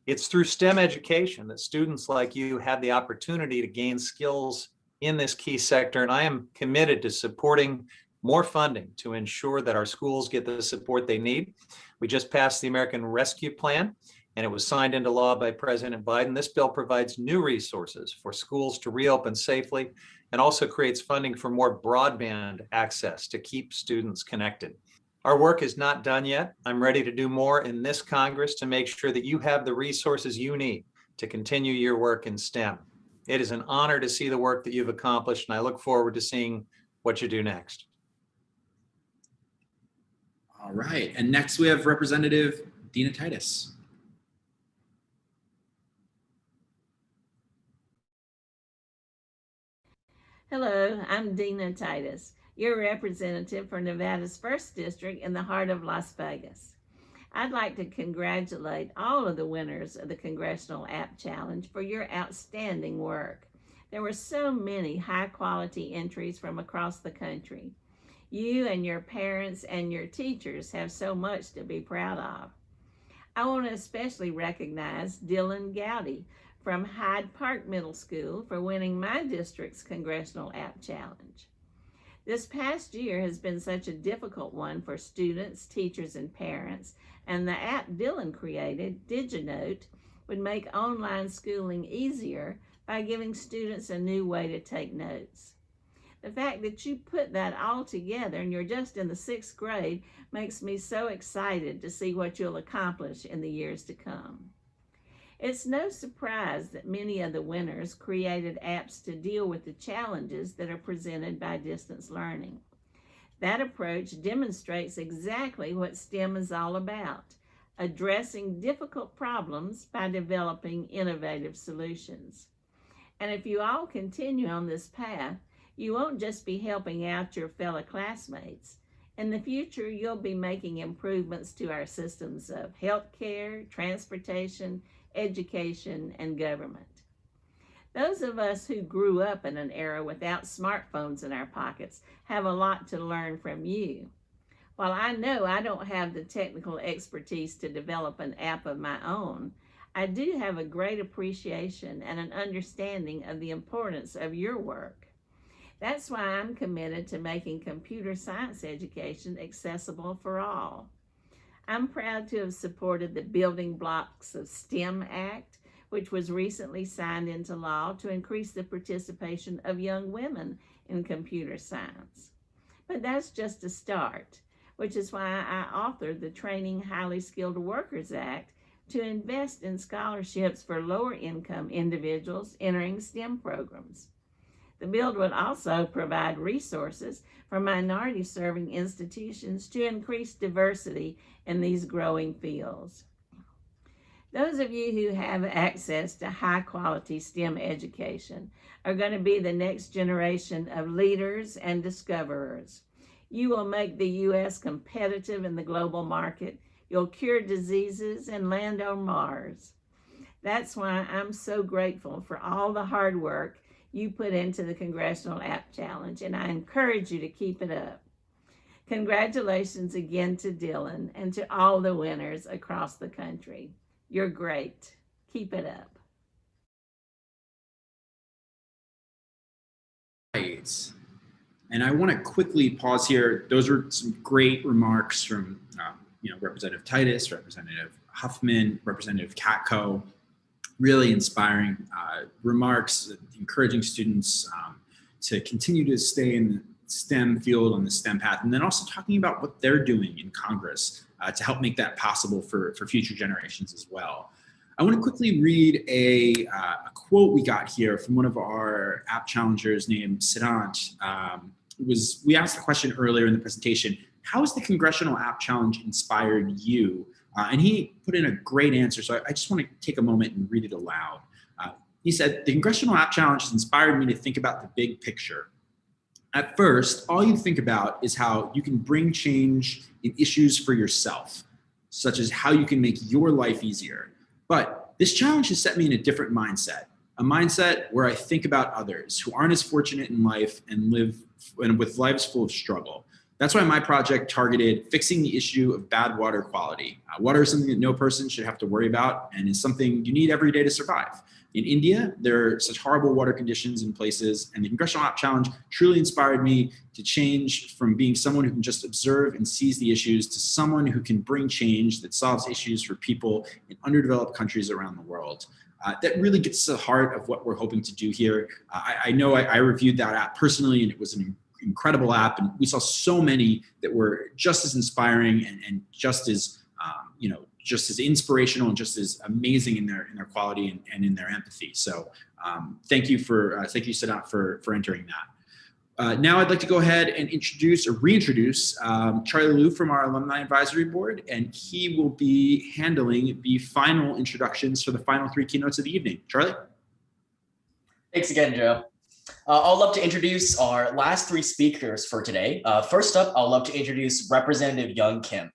Speaker 2: It's through STEM education that students like you have the opportunity to gain skills in this key sector, and I am committed to supporting more funding to ensure that our schools get the support they need. We just passed the American Rescue Plan, and it was signed into law by President Biden. This bill provides new resources for schools to reopen safely and also creates funding for more broadband access to keep students connected. Our work is not done yet. I'm ready to do more in this Congress to make sure that you have the resources you need to continue your work in STEM. It is an honor to see the work that you've accomplished, and I look forward to seeing what you do next.
Speaker 1: All right, and next we have Representative Dina Titus.
Speaker 22: Hello, I'm Dina Titus, your representative for Nevada's 1st District in the heart of Las Vegas. I'd like to congratulate all of the winners of the Congressional App Challenge for your outstanding work. There were so many high-quality entries from across the country. You and your parents and your teachers have so much to be proud of. I want to especially recognize Dylan Gowdy from Hyde Park Middle School for winning my district's Congressional App Challenge. This past year has been such a difficult one for students, teachers, and parents, and the app Dylan created, DigiNote, would make online schooling easier by giving students a new way to take notes. The fact that you put that all together and you're just in the 6th grade makes me so excited to see what you'll accomplish in the years to come. It's no surprise that many of the winners created apps to deal with the challenges that are presented by distance learning. That approach demonstrates exactly what STEM is all about, addressing difficult problems by developing innovative solutions. And if you all continue on this path, you won't just be helping out your fellow classmates. In the future, you'll be making improvements to our systems of healthcare, transportation, education, and government. Those of us who grew up in an era without smartphones in our pockets have a lot to learn from you. While I know I don't have the technical expertise to develop an app of my own, I do have a great appreciation and an understanding of the importance of your work. That's why I'm committed to making computer science education accessible for all. I'm proud to have supported the Building Blocks of STEM Act, which was recently signed into law to increase the participation of young women in computer science. But that's just a start, which is why I authored the Training Highly Skilled Workers Act to invest in scholarships for lower income individuals entering STEM programs. The bill would also provide resources for minority-serving institutions to increase diversity in these growing fields. Those of you who have access to high-quality STEM education are going to be the next generation of leaders and discoverers. You will make the U.S. competitive in the global market. You'll cure diseases and land on Mars. That's why I'm so grateful for all the hard work you put into the Congressional App Challenge, and I encourage you to keep it up. Congratulations again to Dylan and to all the winners across the country. You're great. Keep it up.
Speaker 1: Right. And I want to quickly pause here. Those are some great remarks from Representative Titus, Representative Huffman, Representative Katko. Really inspiring remarks, encouraging students to continue to stay in the STEM field on the STEM path, and then also talking about what they're doing in Congress to help make that possible for future generations as well. I want to quickly read a quote we got here from one of our app challengers named Suzanne. We asked the question earlier in the presentation, how has the Congressional App Challenge inspired you? And he put in a great answer, so I just want to take a moment and read it aloud. He said, the Congressional App Challenge has inspired me to think about the big picture. At first, all you think about is how you can bring change in issues for yourself, such as how you can make your life easier. But this challenge has set me in a different mindset, a mindset where I think about others who aren't as fortunate in life and live with lives full of struggle. That's why my project targeted fixing the issue of bad water quality. Water is something that no person should have to worry about and is something you need every day to survive. In India, there are such horrible water conditions in places, and the Congressional App Challenge truly inspired me to change from being someone who can just observe and seize the issues to someone who can bring change that solves issues for people in underdeveloped countries around the world. That really gets to the heart of what we're hoping to do here. I know I reviewed that app personally, and it was an incredible app, and we saw so many that were just as inspiring and just as just as inspirational and just as amazing in their quality and in their empathy. So thank you, Suzanne, for entering that. Now I'd like to go ahead and reintroduce Charlie Liu from our Alumni Advisory Board, and he will be handling the final introductions for the final 3 keynotes of the evening. Charlie?
Speaker 10: Thanks again, Joe. I'd love to introduce our last 3 speakers for today. First up, I'd love to introduce Representative Young Kim.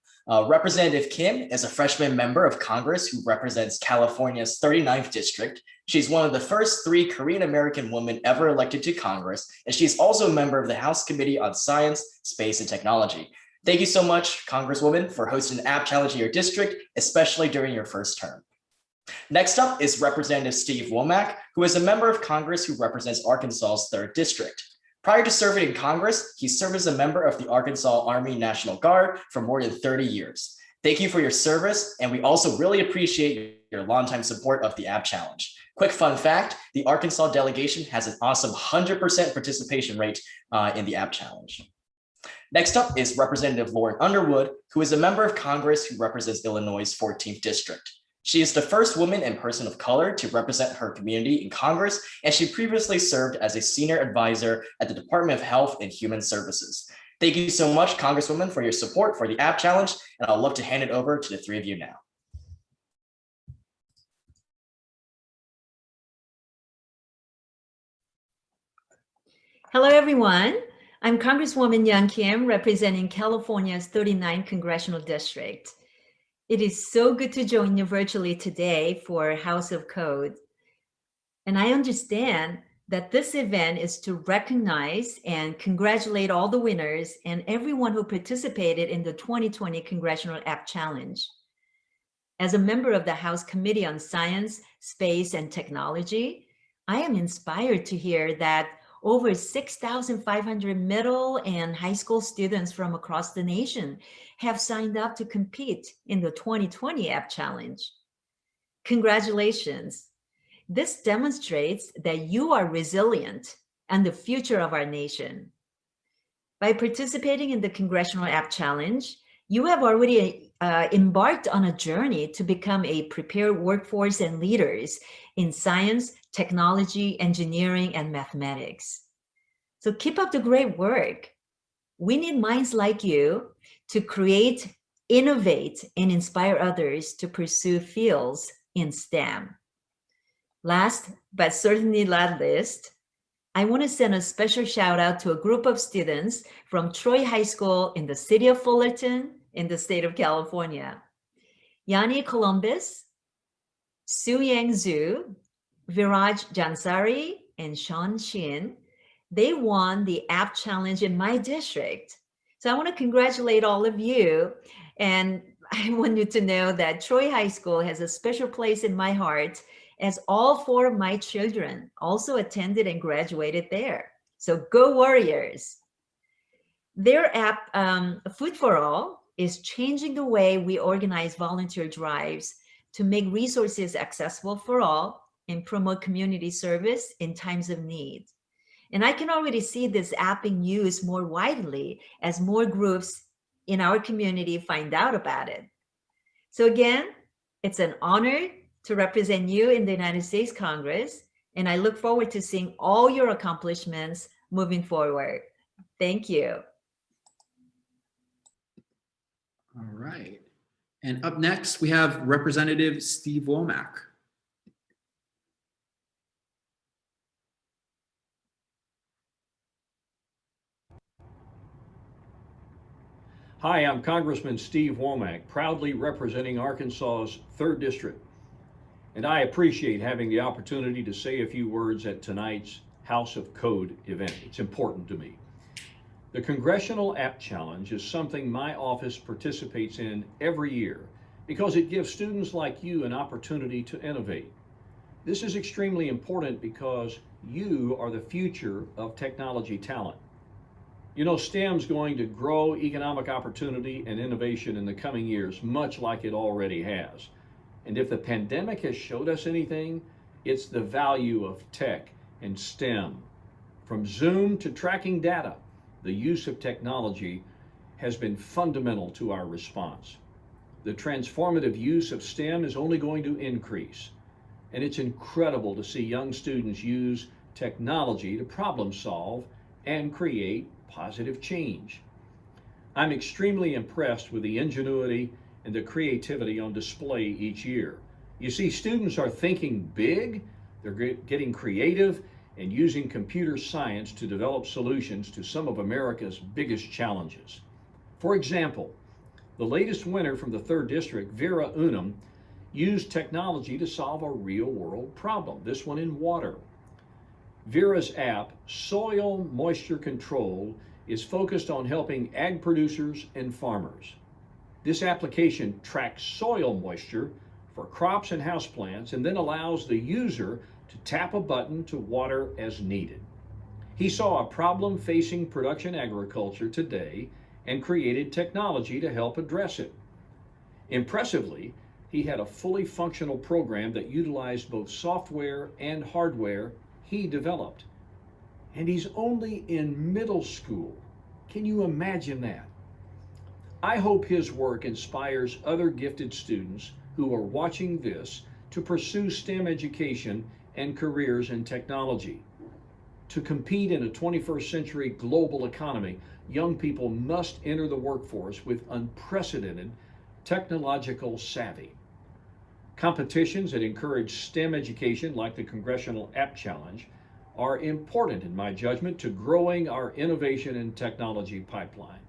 Speaker 10: Representative Kim is a freshman member of Congress who represents California's 39th district. She's one of the first 3 Korean-American women ever elected to Congress, and she's also a member of the House Committee on Science, Space, and Technology. Thank you so much, Congresswoman, for hosting an app challenge in your district, especially during your first term. Next up is Representative Steve Womack, who is a member of Congress who represents Arkansas's 3rd District. Prior to serving in Congress, he served as a member of the Arkansas Army National Guard for more than 30 years. Thank you for your service, and we also really appreciate your longtime support of the App Challenge. Quick fun fact, the Arkansas delegation has an awesome 100% participation rate in the App Challenge. Next up is Representative Lauren Underwood, who is a member of Congress who represents Illinois' 14th District. She is the first woman and person of color to represent her community in Congress, and she previously served as a senior advisor at the Department of Health and Human Services. Thank you so much, Congresswoman, for your support for the App Challenge, and I'd love to hand it over to the 3 of you now.
Speaker 4: Hello, everyone. I'm Congresswoman Lamkin, representing California's 39th Congressional District. It is so good to join you virtually today for House of Code. And I understand that this event is to recognize and congratulate all the winners and everyone who participated in the 2020 Congressional App Challenge. As a member of the House Committee on Science, Space, and Technology, I am inspired to hear that over 6,500 middle and high school students from across the nation have signed up to compete in the 2020 App Challenge. Congratulations. This demonstrates that you are resilient and the future of our nation. By participating in the Congressional App Challenge, you have already embarked on a journey to become a prepared workforce and leaders in science, technology, engineering, and mathematics. So keep up the great work. We need minds like you to create, innovate, and inspire others to pursue fields in STEM. Last, but certainly not least, I want to send a special shout out to a group of students from Troy High School in the city of Fullerton in the state of California. Yanni Columbus, Su Yang Zhu, Viraj Jansari, and Sean Shin, they won the App Challenge in my district. So I want to congratulate all of you. And I want you to know that Troy High School has a special place in my heart, as all 4 of my children also attended and graduated there. So go Warriors. Their app, Food for All, is changing the way we organize volunteer drives to make resources accessible for all and promote community service in times of need. And I can already see this app being used more widely as more groups in our community find out about it. So again, it's an honor to represent you in the United States Congress, and I look forward to seeing all your accomplishments moving forward. Thank you.
Speaker 1: All right. And up next, we have Representative Steve Womack.
Speaker 5: Hi, I'm Congressman Steve Womack, proudly representing Arkansas's 3rd District. And I appreciate having the opportunity to say a few words at tonight's House of Code event. It's important to me. The Congressional App Challenge is something my office participates in every year because it gives students like you an opportunity to innovate. This is extremely important because you are the future of technology talent. You know, STEM's going to grow economic opportunity and innovation in the coming years, much like it already has. And if the pandemic has showed us anything, it's the value of tech and STEM. From Zoom to tracking data, the use of technology has been fundamental to our response. The transformative use of STEM is only going to increase. And it's incredible to see young students use technology to problem solve and create positive change. I'm extremely impressed with the ingenuity and the creativity on display each year. You see, students are thinking big, they're getting creative, and using computer science to develop solutions to some of America's biggest challenges. For example, the latest winner from the 3rd District, Vera Unum, used technology to solve a real-world problem, this one in water. Vera's app, Soil Moisture Control, is focused on helping ag producers and farmers. This application tracks soil moisture for crops and houseplants, and then allows the user to tap a button to water as needed. He saw a problem facing production agriculture today and created technology to help address it. Impressively, he had a fully functional program that utilized both software and hardware he developed. And he's only in middle school. Can you imagine that? I hope his work inspires other gifted students who are watching this to pursue STEM education and careers in technology. To compete in a 21st century global economy, young people must enter the workforce with unprecedented technological savvy. Competitions that encourage STEM education, like the Congressional App Challenge, are important in my judgment to growing our innovation and technology pipeline.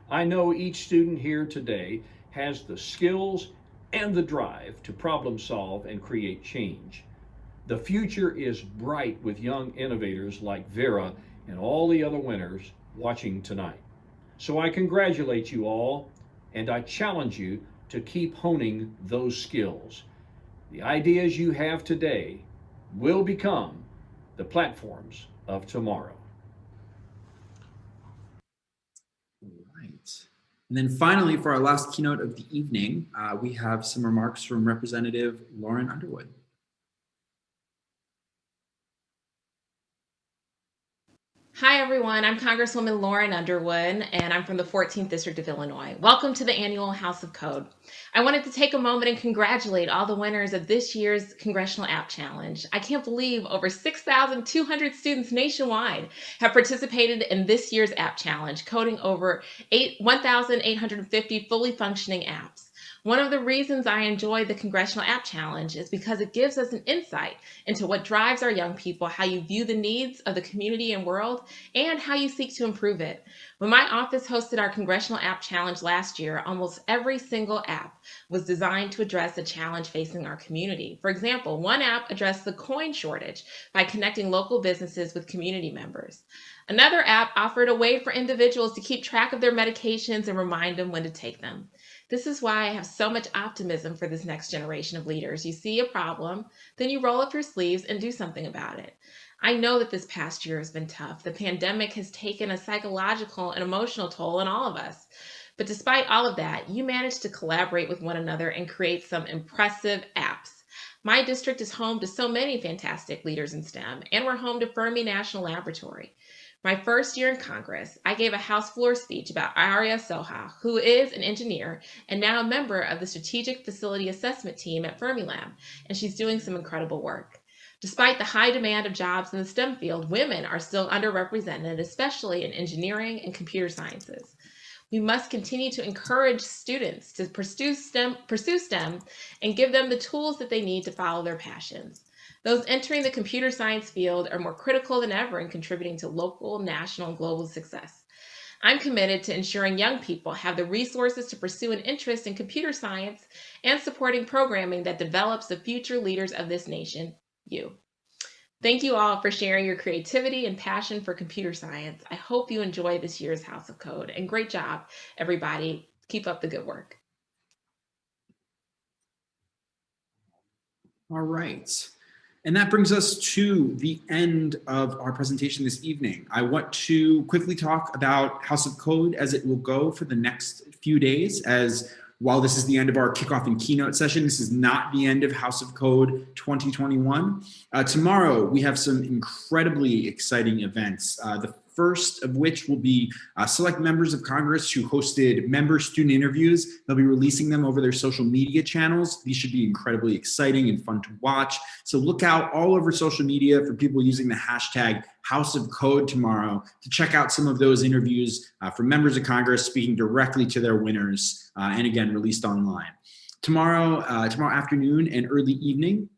Speaker 5: I know each student here today has the skills and the drive to problem solve and create change. The future is bright with young innovators like Vera and all the other winners watching tonight. So I congratulate you all, and I challenge you to keep honing those skills. The ideas you have today will become the platforms of tomorrow.
Speaker 1: All right. And then finally, for our last keynote of the evening, we have some remarks from Representative Lauren Underwood.
Speaker 6: Hi, everyone. I'm Congresswoman Lauren Underwood, and I'm from the 14th District of Illinois. Welcome to the annual House of Code. I wanted to take a moment and congratulate all the winners of this year's Congressional App Challenge. I can't believe over 6,200 students nationwide have participated in this year's App Challenge, coding over 1,850 fully functioning apps. One of the reasons I enjoy the Congressional App Challenge is because it gives us an insight into what drives our young people, how you view the needs of the community and world, and how you seek to improve it. When my office hosted our Congressional App Challenge last year, almost every single app was designed to address a challenge facing our community. For example, one app addressed the coin shortage by connecting local businesses with community members. Another app offered a way for individuals to keep track of their medications and remind them when to take them. This is why I have so much optimism for this next generation of leaders. You see a problem, then you roll up your sleeves and do something about it. I know that this past year has been tough. The pandemic has taken a psychological and emotional toll on all of us. But despite all of that, you managed to collaborate with one another and create some impressive apps. My district is home to so many fantastic leaders in STEM, and we're home to Fermi National Laboratory. My first year in Congress, I gave a House floor speech about Arya Soha, who is an engineer and now a member of the Strategic Facility Assessment Team at Fermilab, and she's doing some incredible work. Despite the high demand of jobs in the STEM field, women are still underrepresented, especially in engineering and computer sciences. We must continue to encourage students to pursue STEM and give them the tools that they need to follow their passions. Those entering the computer science field are more critical than ever in contributing to local, national, and global success. I'm committed to ensuring young people have the resources to pursue an interest in computer science and supporting programming that develops the future leaders of this nation, you. Thank you all for sharing your creativity and passion for computer science. I hope you enjoy this year's House of Code, and great job, everybody. Keep up the good work.
Speaker 1: All right. And that brings us to the end of our presentation this evening. I want to quickly talk about House of Code as it will go for the next few days, as while this is the end of our Kickoff and Keynote Session, this is not the end of House of Code 2021. Tomorrow, we have some incredibly exciting events. The first of which will be select members of Congress who hosted member-student interviews. They'll be releasing them over their social media channels. These should be incredibly exciting and fun to watch. So look out all over social media for people using the hashtag House of Code tomorrow to check out some of those interviews from members of Congress speaking directly to their winners, and again, released online. Tomorrow afternoon and early evening,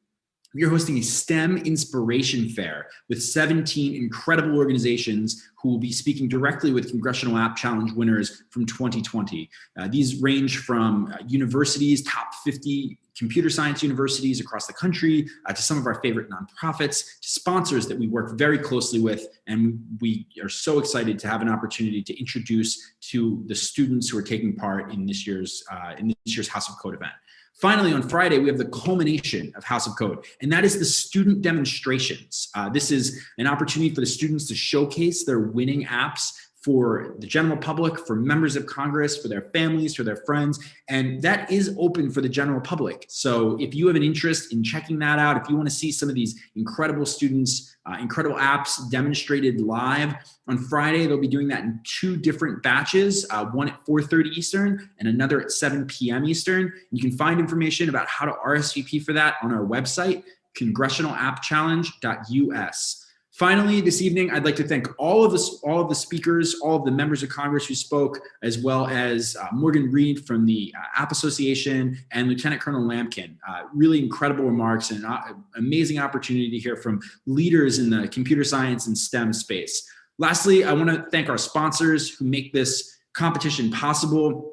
Speaker 1: we are hosting a STEM Inspiration Fair with 17 incredible organizations who will be speaking directly with Congressional App Challenge winners from 2020. These range from universities, top 50 computer science universities across the country, to some of our favorite nonprofits, to sponsors that we work very closely with. And we are so excited to have an opportunity to introduce to the students who are taking part in this year's House of Code event. Finally, on Friday, we have the culmination of House of Code, and that is the student demonstrations. This is an opportunity for the students to showcase their winning apps for the general public, for members of Congress, for their families, for their friends, and that is open for the general public. So if you have an interest in checking that out, if you want to see some of these incredible students, incredible apps demonstrated live, on Friday, they'll be doing that in 2 different batches, one at 4:30 Eastern and another at 7 p.m. Eastern. You can find information about how to RSVP for that on our website, congressionalappchallenge.us. Finally, this evening, I'd like to thank all of the speakers, all of the members of Congress who spoke, as well as Morgan Reed from the App Association and Lieutenant Colonel Lamkin. Really incredible remarks and an amazing opportunity to hear from leaders in the computer science and STEM space. Lastly, I want to thank our sponsors who make this competition possible.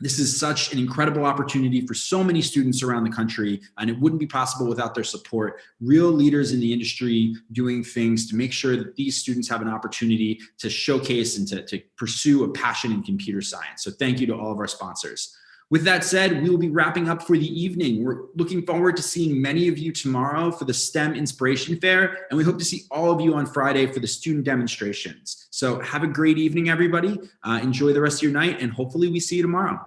Speaker 1: This is such an incredible opportunity for so many students around the country, and it wouldn't be possible without their support. Real leaders in the industry doing things to make sure that these students have an opportunity to showcase and to pursue a passion in computer science. So thank you to all of our sponsors. With that said, we will be wrapping up for the evening. We're looking forward to seeing many of you tomorrow for the STEM Inspiration Fair, and we hope to see all of you on Friday for the student demonstrations. So have a great evening, everybody. Enjoy the rest of your night, and hopefully we see you tomorrow.